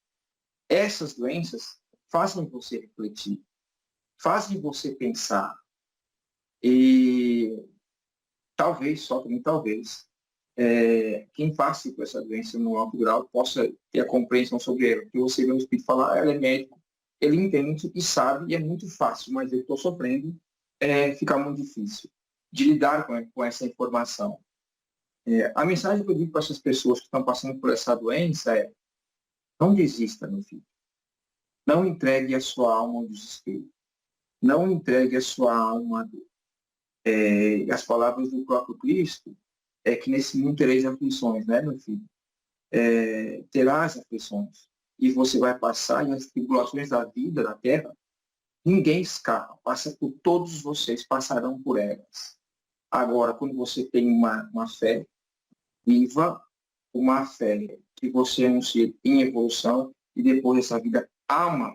Essas doenças fazem você refletir, fazem você pensar, e talvez, só também talvez, quem passe por essa doença no alto grau possa ter a compreensão sobre ela. Porque você vê um espírito falar, ela é médico, ele entende e sabe, e é muito fácil, mas eu estou sofrendo, fica muito difícil de lidar com essa informação. A mensagem que eu digo para essas pessoas que estão passando por essa doença é: não desista, meu filho. Não entregue a sua alma ao desespero. Não entregue a sua alma à dor. As palavras do próprio Cristo é que nesse mundo tereis aflições, né, meu filho? Terás aflições. E você vai passar, e as tribulações da vida, da terra, ninguém escapa. Passa por todos vocês, passarão por elas. Agora, quando você tem uma fé viva, uma fé que você anuncia em evolução, e depois dessa vida ama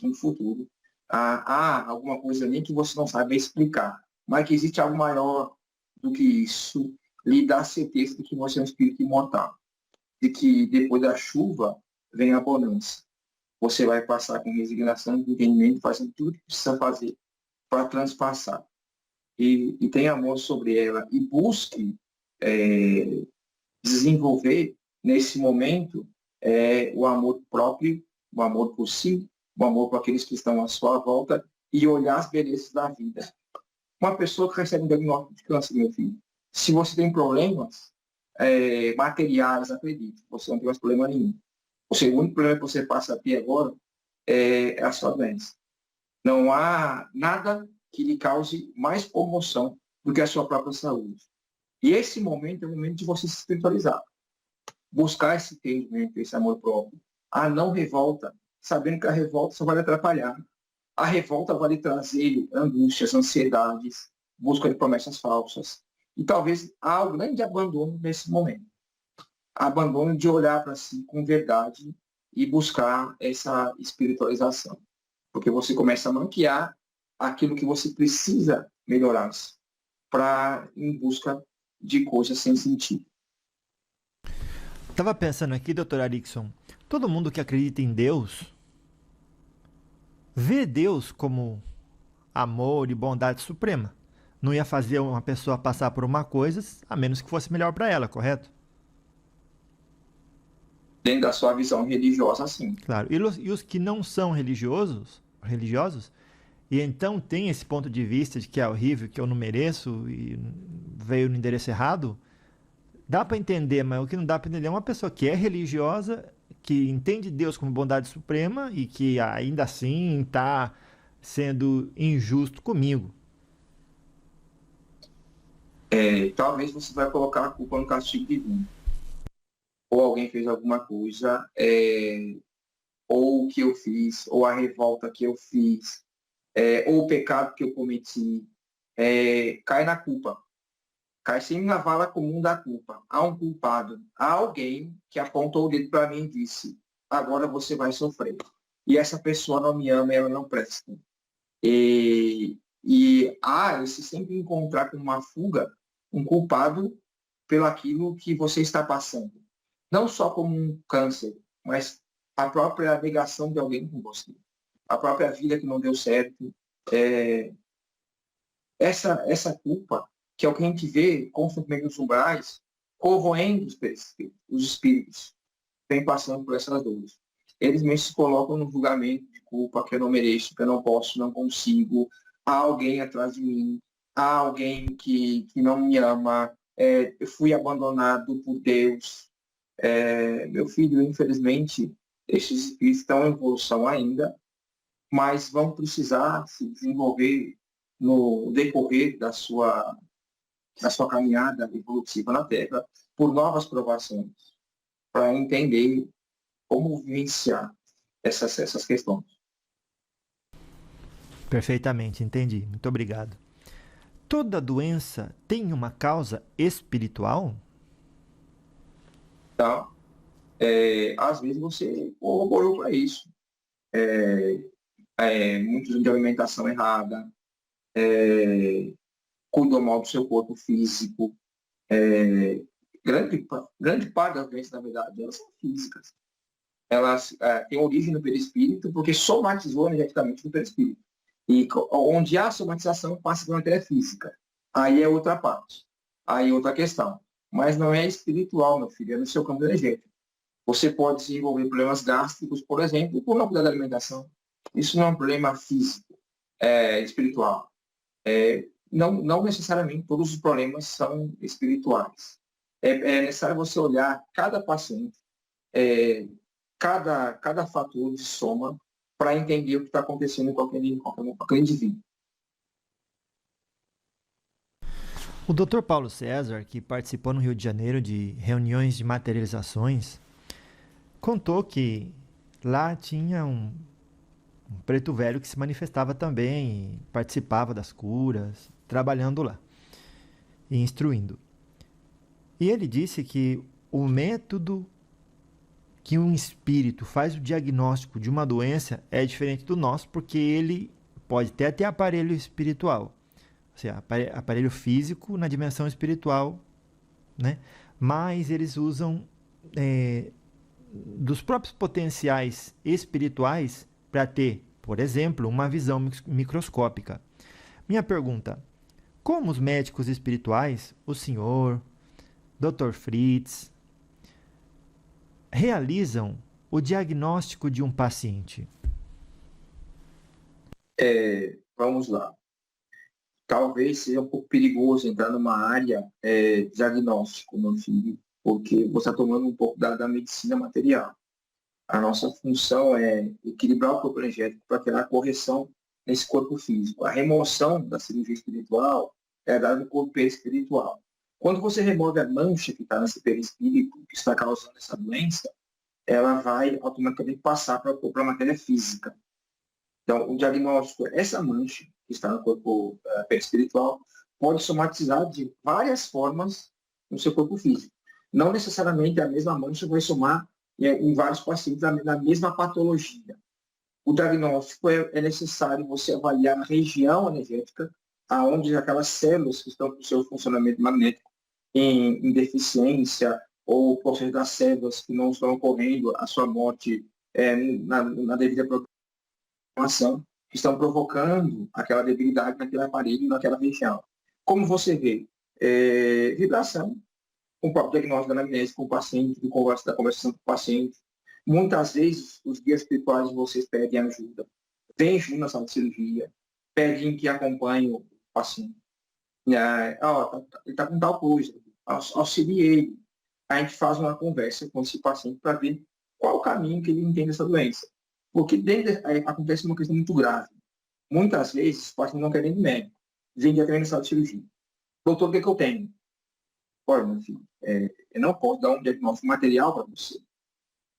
um futuro, há alguma coisa ali que você não sabe explicar, mas que existe algo maior do que isso, lhe dá certeza de que você é um espírito imortal, de que depois da chuva vem a bonança. Você vai passar com resignação, entendimento, fazendo tudo que precisa fazer para transpassar. E tenha amor sobre ela e busque desenvolver nesse momento o amor próprio, o amor por si, o amor por aqueles que estão à sua volta e olhar as belezas da vida. Uma pessoa que recebe um diagnóstico de câncer, meu filho, se você tem problemas materiais, acredite, você não tem mais problema nenhum. O segundo problema que você passa aqui agora é a sua doença. Não há nada que lhe cause mais comoção do que a sua própria saúde. E esse momento é o momento de você se espiritualizar. Buscar esse entendimento, esse amor próprio. A não revolta, sabendo que a revolta só vai lhe atrapalhar. A revolta vai lhe trazer angústias, ansiedades, busca de promessas falsas. E talvez há um grande abandono nesse momento. Abandono de olhar para si com verdade e buscar essa espiritualização. Porque você começa a maquiar aquilo que você precisa melhorar para em busca de coisas sem sentido. Estava pensando aqui, doutor Arickson, todo mundo que acredita em Deus vê Deus como amor e bondade suprema. não ia fazer uma pessoa passar por uma coisa, a menos que fosse melhor para ela, correto? Dentro da sua visão religiosa, sim. Claro. E os que não são religiosos, e então tem esse ponto de vista de que é horrível, que eu não mereço e veio no endereço errado, dá para entender, mas o que não dá para entender é uma pessoa que é religiosa, que entende Deus como bondade suprema e que ainda assim está sendo injusto comigo. Talvez você vai colocar a culpa no castigo divino. Ou alguém fez alguma coisa, ou o que eu fiz, ou a revolta que eu fiz, ou o pecado que eu cometi, cai na culpa. Cai sempre na vala comum da culpa. Há um culpado, há alguém que apontou o dedo para mim e disse, agora você vai sofrer. E essa pessoa não me ama, ela não presta. E há esse sempre encontrar com uma fuga, um culpado pelo aquilo que você está passando. Não só como um câncer, mas a própria negação de alguém com você. A própria vida que não deu certo. É, essa culpa, que é o que a gente vê constantemente nos umbrais, corroendo os espíritos, vem passando por essas dores. Eles mesmos se colocam no julgamento de culpa que eu não mereço, que eu não posso, não consigo, há alguém atrás de mim, há alguém que não me ama, eu fui abandonado por Deus. Meu filho, infelizmente, esses espíritos estão em evolução ainda, mas vão precisar se desenvolver no decorrer da sua caminhada evolutiva na Terra por novas provações, para entender como vivenciar essas questões. Perfeitamente, entendi. Muito obrigado. Toda doença tem uma causa espiritual? Então, às vezes você corroborou para isso. Muitos de alimentação errada, cuidam mal do seu corpo físico. É, grande parte das doenças, na verdade, elas são físicas. Elas têm origem no perispírito porque somatizou energeticamente no perispírito. E onde há somatização, passa pela matéria física. Aí é outra parte. Aí é outra questão. Mas não é espiritual, meu filho, é no seu campo energético. Você pode desenvolver problemas gástricos, por exemplo, por não cuidar da alimentação. Isso não é um problema físico, espiritual. Não necessariamente todos os problemas são espirituais. É necessário você olhar cada paciente, cada fator de soma para entender o que está acontecendo com aquele indivíduo. O Dr. Paulo César, que participou no Rio de Janeiro de reuniões de materializações, contou que lá tinha um preto velho que se manifestava também, e participava das curas, trabalhando lá e instruindo. E ele disse que o método que um espírito faz o diagnóstico de uma doença é diferente do nosso, porque ele pode ter aparelho espiritual, ou seja, aparelho físico na dimensão espiritual, né? Mas eles usam dos próprios potenciais espirituais para ter, por exemplo, uma visão microscópica. Minha pergunta: como os médicos espirituais, o senhor, Dr. Fritz, realizam o diagnóstico de um paciente? Vamos lá. Talvez seja um pouco perigoso entrar numa área diagnóstico, meu filho, porque você está tomando um pouco da medicina material. A nossa função é equilibrar o corpo energético para criar correção nesse corpo físico. A remoção da cirurgia espiritual é dada no corpo perispiritual. Quando você remove a mancha que está nesse perispírito, que está causando essa doença, ela vai automaticamente passar para a matéria física. Então, o diagnóstico, essa mancha que está no corpo perispiritual, pode somatizar de várias formas no seu corpo físico. Não necessariamente a mesma mancha vai somar em vários pacientes na mesma patologia. O diagnóstico é necessário você avaliar a região energética, aonde aquelas células que estão com o seu funcionamento magnético em deficiência, ou por seja das células que não estão ocorrendo a sua morte na devida programação, que estão provocando aquela debilidade naquele aparelho, naquela região. Como você vê, vibração, com o próprio diagnóstico da anamnese com o paciente, da conversação com o paciente. Muitas vezes, os guias espirituais de vocês pedem ajuda, vêm junto na sala de cirurgia, pedem que acompanhe o paciente. Ele está com tal coisa, auxilie ele. A gente faz uma conversa com esse paciente para ver qual o caminho que ele entende essa doença. Porque acontece uma questão muito grave. Muitas vezes, o paciente não quer nem de médico, vem diretamente na sala de cirurgia. Doutor, o que eu tenho? Olha, meu filho, eu não posso dar um diagnóstico material para você,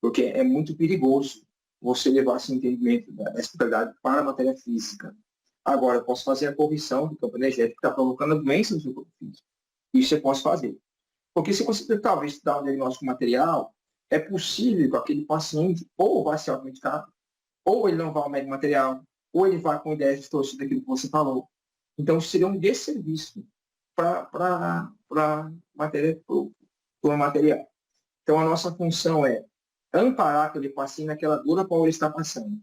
porque é muito perigoso você levar esse entendimento da espiritualidade para a matéria física. Agora, eu posso fazer a correção do campo energético que está provocando a doença no seu corpo físico. Isso eu posso fazer. Porque se você talvez dar um diagnóstico material, é possível que aquele paciente ou vai ser automedicado, ou ele não vai ao médico material, ou ele vai com ideias distorcidas daquilo que você falou. Então, isso seria um desserviço para o material. Então, a nossa função é amparar aquele paciente naquela dor a qual ele está passando.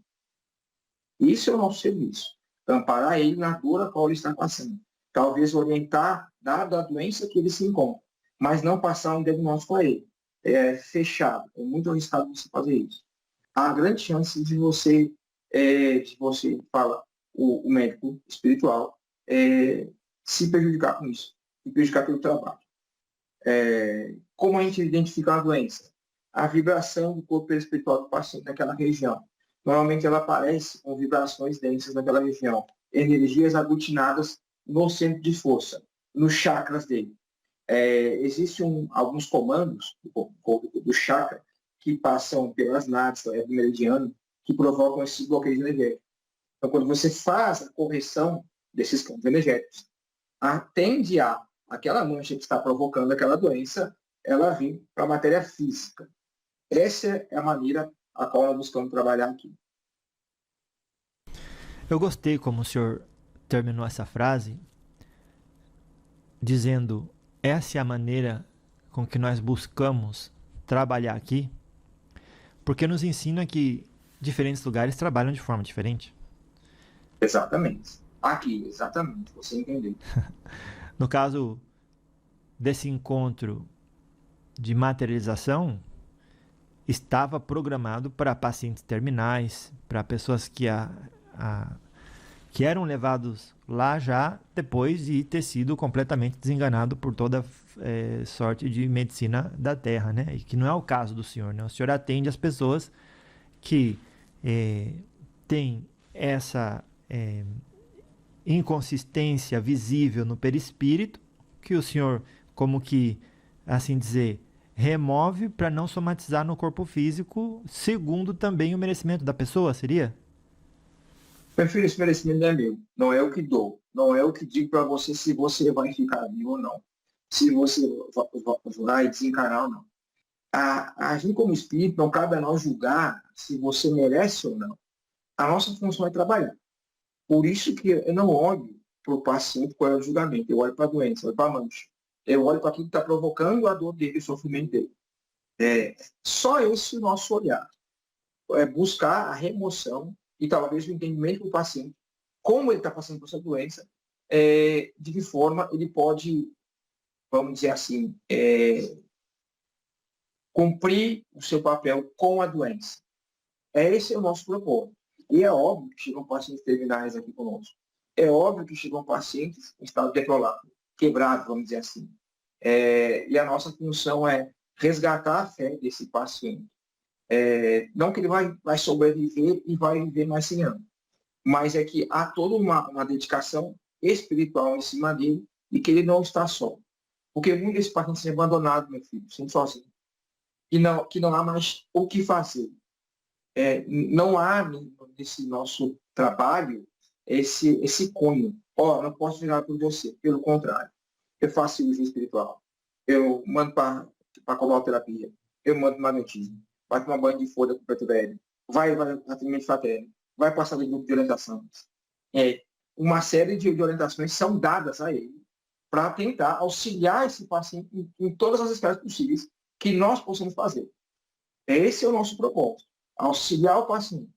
Isso é o nosso serviço. Amparar ele na dor a qual ele está passando. Talvez orientar, dado a doença que ele se encontra, mas não passar um diagnóstico a ele. É fechado. É muito arriscado você fazer isso. Há grande chance de você fala, o médico espiritual, se prejudicar com isso, se prejudicar pelo trabalho. Como a gente identifica a doença? A vibração do corpo espiritual do paciente naquela região. Normalmente ela aparece com vibrações densas naquela região, energias aglutinadas no centro de força, nos chakras dele. Existem alguns comandos do chakra que passam pelas nádegas, do meridiano, que provocam esse bloqueio energético. Então, quando você faz a correção desses campos energéticos, tende aquela mancha que está provocando aquela doença, ela vir para a matéria física. Essa é a maneira a qual nós buscamos trabalhar aqui. Eu gostei como o senhor terminou essa frase, dizendo: essa é a maneira com que nós buscamos trabalhar aqui, porque nos ensina que diferentes lugares trabalham de forma diferente. Exatamente. Aqui, exatamente. Você entendeu. No caso desse encontro de materialização, estava programado para pacientes terminais, para pessoas que eram levados lá já depois de ter sido completamente desenganado por toda sorte de medicina da Terra, né? E que não é o caso do senhor, né? O senhor atende as pessoas que têm essa inconsistência visível no perispírito, que o senhor, como que, assim dizer, remove para não somatizar no corpo físico, segundo também o merecimento da pessoa, seria? Meu filho, esse merecimento não é meu. Não é eu que dou. Não é eu que digo para você se você vai ficar vivo ou não. Se você vai desencarnar ou não. A gente, como espírito, não cabe a nós julgar se você merece ou não. A nossa função é trabalhar. Por isso que eu não olho para o paciente qual é o julgamento. Eu olho para a doença, eu olho para a mancha. Eu olho para aquilo que está provocando a dor dele, o sofrimento dele. Só esse o nosso olhar. Buscar a remoção e talvez o entendimento do paciente, como ele está passando por essa doença, de que forma ele pode, vamos dizer assim, cumprir o seu papel com a doença. Esse é o nosso propósito. E é óbvio que chegam pacientes terminais aqui conosco. É óbvio que chegam pacientes em estado deplorado, quebrado, vamos dizer assim. E a nossa função é resgatar a fé desse paciente. Não que ele vai sobreviver e vai viver mais 100 anos, mas é que há toda uma dedicação espiritual em cima dele e que ele não está só. Porque muitos desses pacientes são abandonados, meu filho, são sozinhos. Que não há mais o que fazer. Não há nesse nosso trabalho esse cunho. Não posso virar por você. Pelo contrário, eu faço cirurgia espiritual. Eu mando para cobaloterapia. Eu mando magnetismo. Vai tomar banho de folha com preto velho. Vai atendimento fraterno. Vai passar de grupo de orientação. Uma série de orientações são dadas a ele para tentar auxiliar esse paciente em todas as esferas possíveis que nós possamos fazer. Esse é o nosso propósito. Auxiliar o paciente.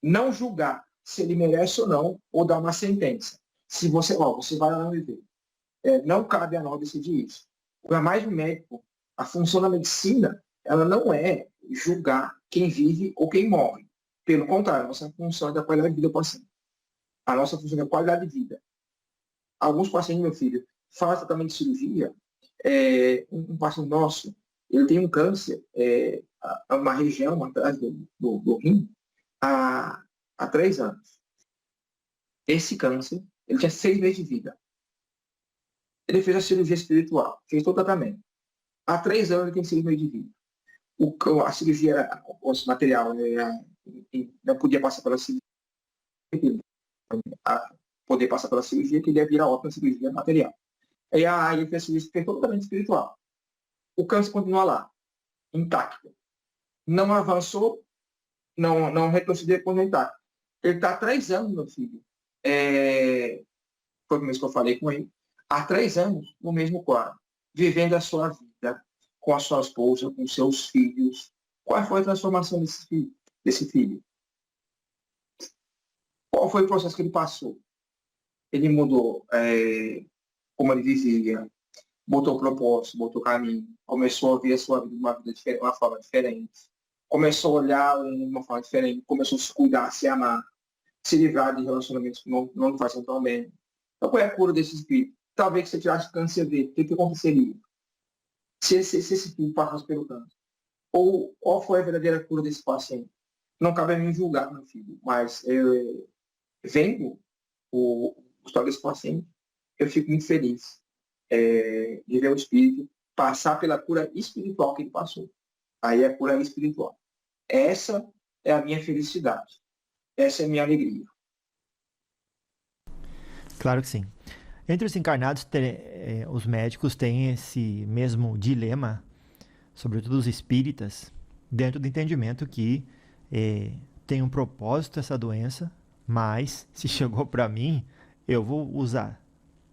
Não julgar se ele merece ou não, ou dar uma sentença. Se você vai lá viver. não cabe a nós decidir isso. Para mais um médico, a função da medicina, ela não é julgar quem vive ou quem morre. Pelo contrário, a nossa função é da qualidade de vida do paciente. A nossa função é a qualidade de vida. Alguns pacientes, meu filho, fazem tratamento de cirurgia. Um paciente nosso, ele tem um câncer, uma região atrás do rim, há 3 anos. Esse câncer, ele tinha 6 meses de vida. Ele fez a cirurgia espiritual, fez todo o tratamento. Há 3 anos ele tem 6 meses de vida. A cirurgia, o material, não podia passar pela cirurgia, poder passar pela cirurgia, que ele ia virar ótima cirurgia material. Aí ele fez a cirurgia, fez todo o tratamento espiritual. O câncer continua lá, intacto. Não avançou, não retrocedeu, depois não intacto. Ele está há 3 anos, meu filho. Foi o mesmo que eu falei com ele. Há 3 anos, no mesmo quadro, vivendo a sua vida, com a sua esposa, com seus filhos. Qual foi a transformação desse filho? Qual foi o processo que ele passou? Ele mudou, como ele dizia, botou propósito, botou caminho, começou a ver a sua vida de uma forma diferente, começou a olhar de uma forma diferente, começou a se cuidar, se amar, se livrar de relacionamentos que não fazem tão bem. Então, qual é a cura desse espírito? Talvez se você tirasse câncer dele, o que aconteceria? Se esse espírito passasse pelo câncer? Ou qual foi a verdadeira cura desse paciente? Não cabe a mim julgar, meu filho, mas vendo o história desse paciente, eu fico muito feliz de ver o espírito passar pela cura espiritual que ele passou. Aí é a cura espiritual. Essa é a minha felicidade. Essa é a minha alegria. Claro que sim. Entre os encarnados, os médicos têm esse mesmo dilema, sobretudo os espíritas, dentro do entendimento que tem um propósito essa doença, mas se chegou para mim, eu vou usar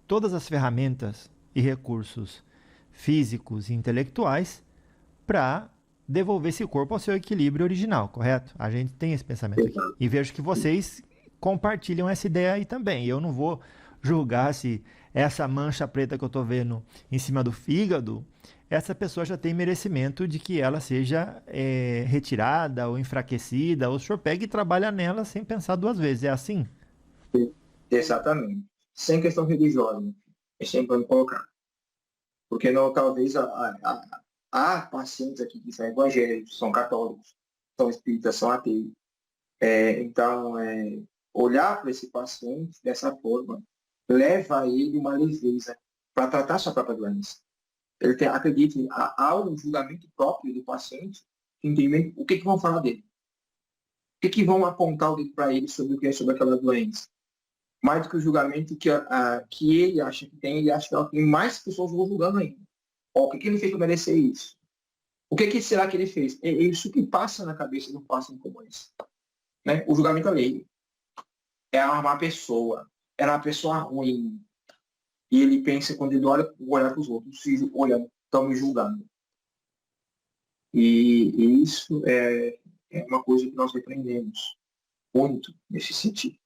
todas as ferramentas e recursos físicos e intelectuais para devolver esse corpo ao seu equilíbrio original, correto? A gente tem esse pensamento aqui. E vejo que vocês compartilham essa ideia aí também. Eu não vou julgar se essa mancha preta que eu estou vendo em cima do fígado, essa pessoa já tem merecimento de que ela seja retirada ou enfraquecida, ou o senhor pega e trabalha nela sem pensar 2 vezes. É assim? Exatamente. Sem questão religiosa. É sempre me colocar. Porque talvez há pacientes aqui que são evangélicos, são católicos, são espíritas, são ateus. Então, olhar para esse paciente dessa forma leva a ele uma leveza para tratar sua própria doença. Ele acredite, há um julgamento próprio do paciente, entendimento, o que vão falar dele? O que vão apontar o dedo para ele sobre o que é sobre aquela doença? Mais do que o julgamento que ele acha que tem, ele acha que tem mais pessoas vão julgando ainda. O que ele fez para merecer isso? O que será que ele fez? É isso que passa na cabeça do paciente como esse. Né? O julgamento alheio. É uma pessoa. Era uma pessoa ruim. E ele pensa, quando ele olha para os outros, se olhando, estão me julgando. E isso é uma coisa que nós aprendemos muito nesse sentido.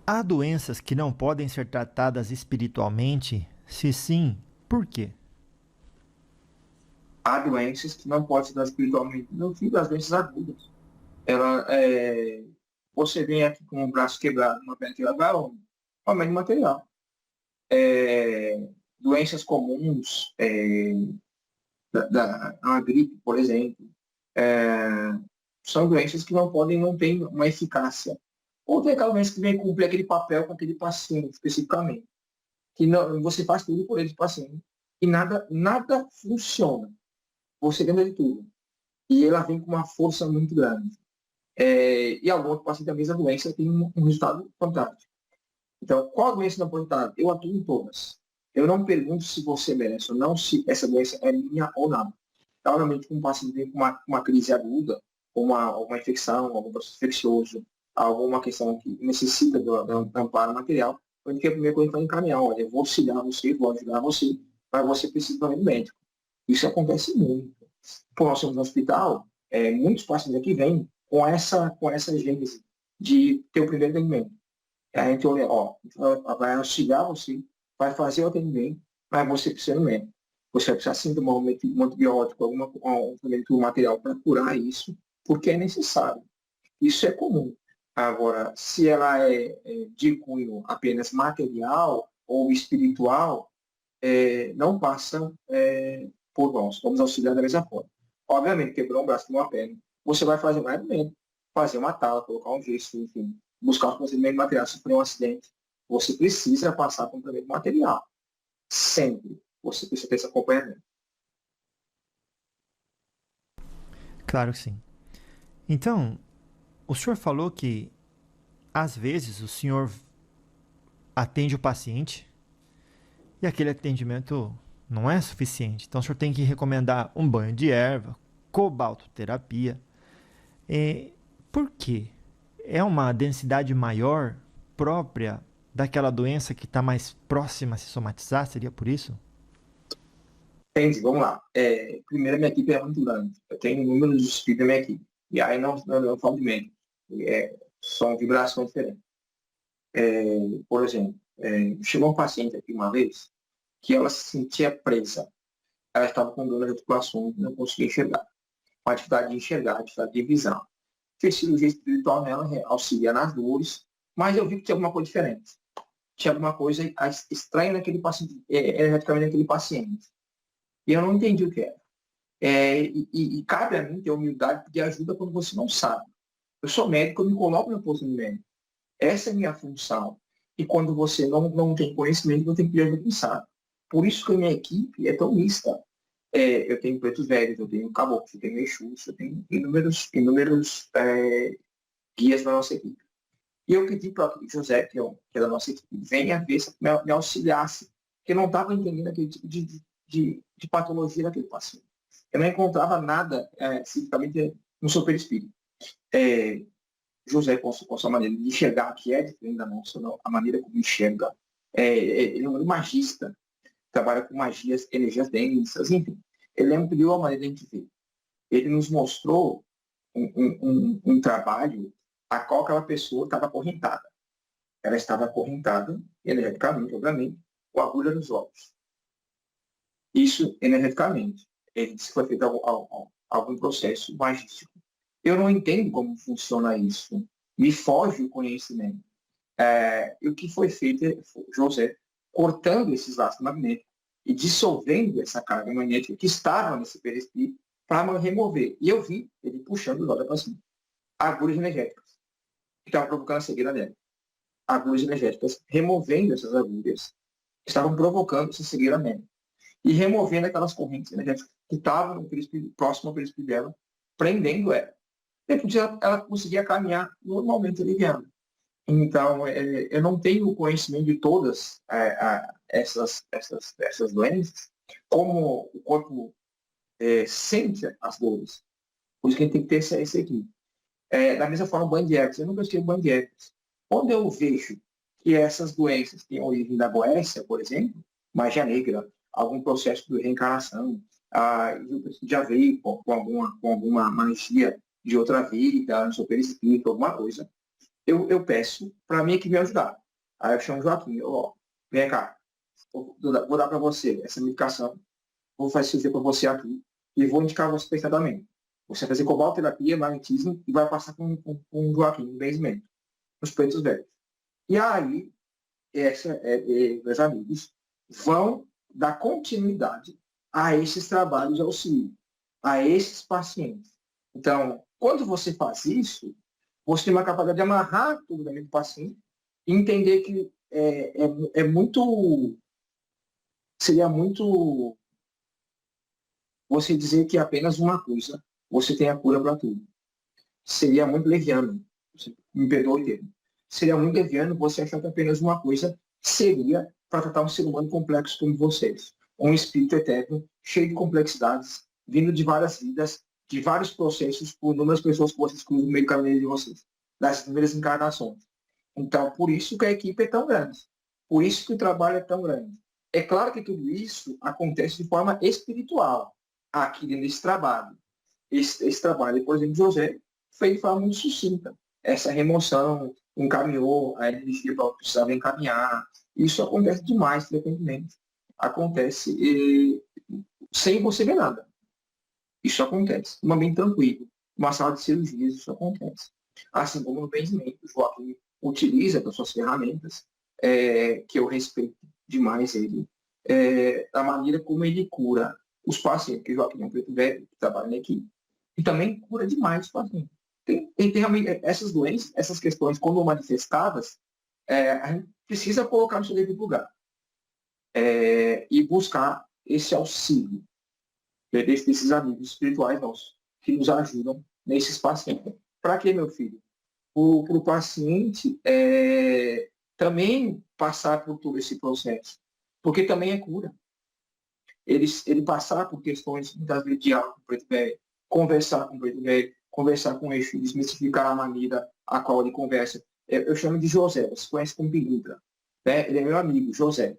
Há doenças que não podem ser tratadas espiritualmente? Se sim, por quê? Há doenças que não podem ser tratadas espiritualmente. Meu filho, as doenças agudas. Você vem aqui com um braço quebrado, uma perna quebrada, vai onde? Aumento material. Doenças comuns, a gripe, por exemplo, são doenças que não têm uma eficácia. Ou tem aquela doença que vem cumprir aquele papel com aquele paciente, especificamente. Que não, você faz tudo por esse paciente. E nada funciona. Você tenta de tudo. E ela vem com uma força muito grande. E algum outro paciente da mesma doença tem um resultado fantástico. Então, qual a doença não pode estar? Eu atuo em todas. Eu não pergunto se você merece ou não, se essa doença é minha ou não. Normalmente, quando um paciente vem com uma crise aguda, uma infecção, algum processo infeccioso, alguma questão que necessita de um amparo material, a primeira coisa que vai encaminhar, olha, eu vou auxiliar você, vou ajudar você, mas você precisa do médico. Isso acontece muito. Por nós somos no hospital, muitos pacientes aqui vêm com essa gênese de ter o primeiro atendimento. A gente olha, vai auxiliar você, vai fazer o atendimento, mas você precisa no médico. Você vai precisar sim tomar um antibiótico, um material para curar isso, porque é necessário. Isso é comum. Agora, se ela é de cunho apenas material ou espiritual, não passa por nós. Vamos auxiliar da mesma forma. Obviamente, quebrou um braço com uma perna, você vai fazer mais menos, fazer uma tala, colocar um gesso, enfim, buscar um procedimento material, sofrer um acidente. Você precisa passar por um procedimento material. Sempre. Você precisa ter esse acompanhamento. Claro que sim. Então, o senhor falou que às vezes o senhor atende o paciente e aquele atendimento não é suficiente. Então o senhor tem que recomendar um banho de erva, cobaltoterapia. Por quê? É uma densidade maior própria daquela doença que está mais próxima a se somatizar? Seria por isso? Entendi, vamos lá. Primeiro, a minha equipe é muito grande. Eu tenho números de espíritos da minha equipe. E aí não falo de médico. São vibrações diferentes. Por exemplo, chegou um paciente aqui uma vez que ela se sentia presa. Ela estava com dor nas articulações, não conseguia enxergar. Com a dificuldade de enxergar, dificuldade de visão. Fez cirurgia espiritual nela, auxilia nas dores, mas eu vi que tinha alguma coisa diferente. Tinha alguma coisa estranha naquele paciente, energeticamente naquele paciente. E eu não entendi o que era. E cabe a mim ter humildade de pedir ajuda quando você não sabe. Eu sou médico, eu me coloco na posição de médico. Essa é a minha função. E quando você não tem conhecimento, você tem que pedir ajuda quem sabe. Por isso que a minha equipe é tão mista. Eu tenho pretos velhos, eu tenho caboclos, eu tenho exus, eu tenho inúmeros guias da nossa equipe. E eu pedi para o José, que é da nossa equipe, venha ver se me auxiliasse, porque eu não estava entendendo aquele tipo de patologia daquele paciente. Eu não encontrava nada especificamente no seu perispírito. José, com sua maneira de enxergar, que é diferente da nossa, a maneira como enxerga, ele é um magista, trabalha com magias, energias densas, enfim. Ele ampliou a maneira de a gente ver. Ele nos mostrou um trabalho a qual aquela pessoa estava acorrentada. Ela estava acorrentada, energeticamente, obviamente, com agulha nos olhos. Isso energeticamente. Ele disse que foi feito algum processo magístico. Eu não entendo como funciona isso. Me foge o conhecimento. E o que foi feito é José cortando esses laços magnéticos e dissolvendo essa carga magnética que estava nesse perispírito para remover. E eu vi ele puxando o olho para cima. Agulhas energéticas, que estavam provocando a cegueira dela. Agulhas energéticas, removendo essas agulhas, que estavam provocando essa cegueira nela. E removendo aquelas correntes energéticas que estavam no próximo ao perispírito dela, prendendo ela. Depois ela conseguia caminhar normalmente aliviando. Então, eu não tenho conhecimento de todas essas doenças, como o corpo sente as dores. Por isso que a gente tem que ter essa equipe. Da mesma forma, o banho de herpes. Eu nunca estive banho de herpes. Quando eu vejo que essas doenças têm origem da Goécia, por exemplo, magia negra, algum processo de reencarnação, já veio com alguma magia de outra vida, no seu perispírito, alguma coisa, eu peço para mim que me ajudar. Aí eu chamo o Joaquim, vem cá, vou dar para você essa medicação, vou fazer cirurgia para você aqui e vou indicar você para tratamento. Você vai fazer cobaltoterapia, magnetismo e vai passar com o Joaquim, um benzimento, nos pretos velhos. E aí, meus amigos vão dar continuidade a esses trabalhos de auxílio, a esses pacientes. Então, quando você faz isso, você tem uma capacidade de amarrar tudo dentro do paciente e entender que seria muito você dizer que apenas uma coisa você tem a cura para tudo. Seria muito leviano, você me perdoe o termo. Seria muito leviano você achar que apenas uma coisa seria para tratar um ser humano complexo como vocês. Um espírito eterno, cheio de complexidades, vindo de várias vidas, de vários processos, por inúmeras pessoas que vocês cruzam no meio do caminho de vocês, das primeiras encarnações. Então, por isso que a equipe é tão grande. Por isso que o trabalho é tão grande. É claro que tudo isso acontece de forma espiritual, aqui dentro desse trabalho. Esse trabalho, por exemplo, José, fez de forma muito sucinta. Essa remoção encaminhou a energia para o que precisava encaminhar, Isso acontece demais, frequentemente. Acontece sem você ver nada. Isso acontece. Um ambiente tranquilo. Uma sala de cirurgias, isso acontece. Assim como no benzimento, o Joaquim utiliza das suas ferramentas, que eu respeito demais ele, da maneira como ele cura os pacientes, que o Joaquim é um preto velho, que trabalha na equipe, e também cura demais os pacientes. Tem realmente essas doenças, essas questões, quando manifestadas, a gente precisa colocar no seu devido lugar e buscar esse auxílio desses amigos espirituais nossos, que nos ajudam nesses pacientes. Para quê, meu filho? Para o paciente também passar por todo esse processo, porque também é cura. Ele passar por questões, muitas vezes, de algo com o preto velho, conversar com o preto velho, conversar com ele, desmistificar a maneira a qual ele conversa. Eu chamo de José, você conhece como Pilintra, né? Ele é meu amigo, José.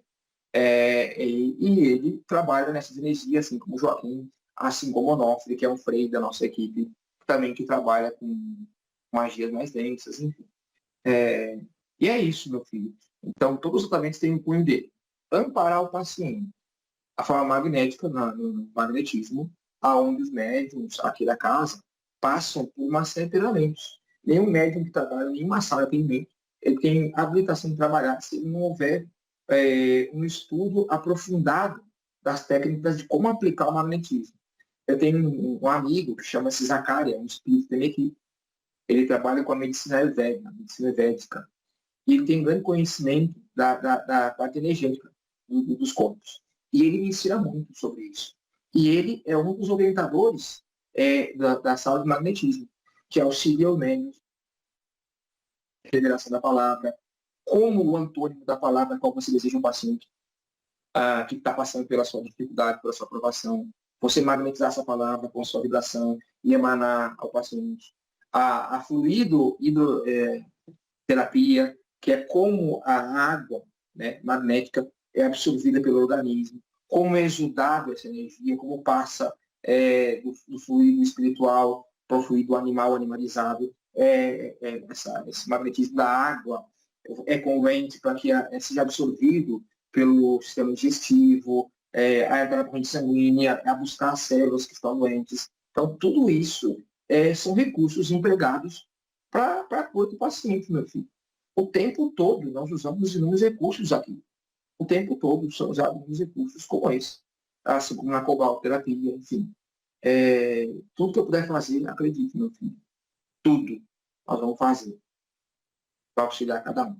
E ele trabalha nessas energias, assim como o Joaquim, assim como o Onofre, que é um freio da nossa equipe, também que trabalha com magias mais densas, enfim. E é isso, meu filho. Então, todos os tratamentos têm um cunho dele. Amparar o paciente. A forma magnética, no magnetismo, aonde os médiums aqui da casa passam por uma série de treinamentos. Nenhum médium que trabalha em uma sala de atendimento, ele tem habilitação de trabalhar se não houver um estudo aprofundado das técnicas de como aplicar o magnetismo. Eu tenho um amigo que chama-se Zacária, um espírito da minha equipe. Ele trabalha com a medicina ayurvédica, a medicina védica. E ele tem um grande conhecimento da parte energética dos corpos. E ele me ensina muito sobre isso. E ele é um dos orientadores da sala de magnetismo, que auxilia o médium, revelação da palavra, como o antônimo da palavra qual você deseja um paciente que está passando pela sua dificuldade, pela sua aprovação. Você magnetizar essa palavra com sua vibração e emanar ao paciente. A fluido hidroterapia, que é como a água, né, magnética é absorvida pelo organismo, como é exudado essa energia, como passa do fluido espiritual para o fluido animal, animalizado, esse magnetismo da água é congruente para que seja absorvido pelo sistema digestivo, a entrada na corrente sanguínea, a buscar as células que estão doentes. Então, tudo isso são recursos empregados para a cura do paciente, meu filho. O tempo todo nós usamos inúmeros recursos aqui. O tempo todo são usados inúmeros recursos como esse, assim como na cobalterapia, enfim. Tudo que eu puder fazer, acredite, meu filho. Tudo nós vamos fazer para auxiliar cada um.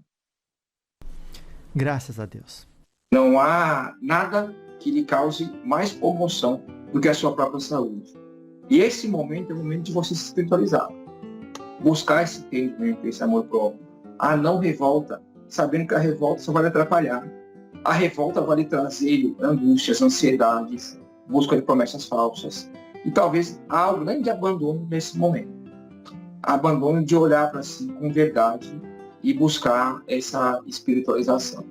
Graças a Deus. Não há nada que lhe cause mais comoção do que a sua própria saúde. E esse momento é o momento de você se espiritualizar. Buscar esse entendimento, esse amor próprio. A não revolta, sabendo que a revolta só vai lhe atrapalhar. A revolta vai lhe trazer angústias, ansiedades, busca de promessas falsas. E talvez há um grande abandono nesse momento. Abandono de olhar para si com verdade e buscar essa espiritualização.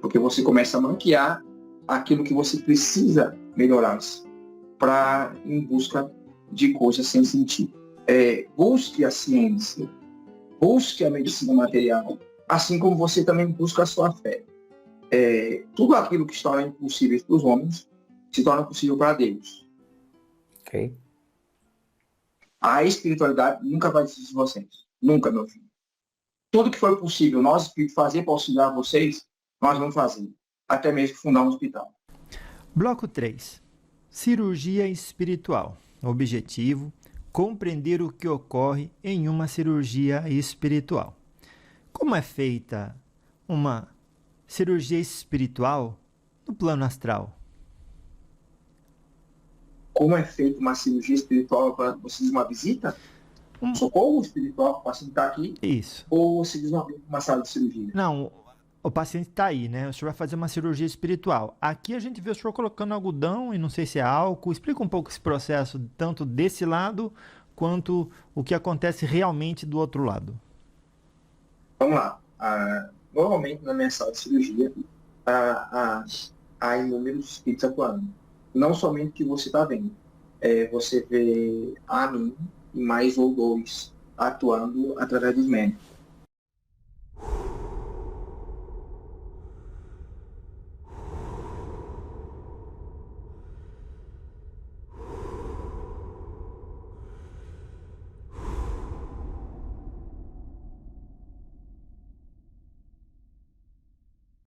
Porque você começa a maquiar aquilo que você precisa melhorar-se para em busca de coisas sem sentido. Busque a ciência, busque a medicina material, assim como você também busca a sua fé. Tudo aquilo que se torna impossível para os homens se torna possível para Deus. Ok. A espiritualidade nunca vai desistir de vocês. Nunca, meu filho. Tudo que for possível nós espíritos fazer para auxiliar vocês, nós vamos fazer. Até mesmo fundar um hospital. Bloco 3. Cirurgia espiritual. Objetivo: compreender o que ocorre em uma cirurgia espiritual. Como é feita uma cirurgia espiritual no plano astral? Como é feita uma cirurgia espiritual para você diz uma visita? Socorro espiritual para o paciente estar aqui? Isso. Ou você diz uma sala de cirurgia? Não, o paciente está aí, né? O senhor vai fazer uma cirurgia espiritual. Aqui a gente vê o senhor colocando algodão e não sei se é álcool. Explica um pouco esse processo, tanto desse lado, quanto o que acontece realmente do outro lado. Vamos lá. Normalmente na minha sala de cirurgia há inúmeros espíritos atuando. Não somente o que você está vendo. Você vê a mim e mais ou dois atuando através dos médicos.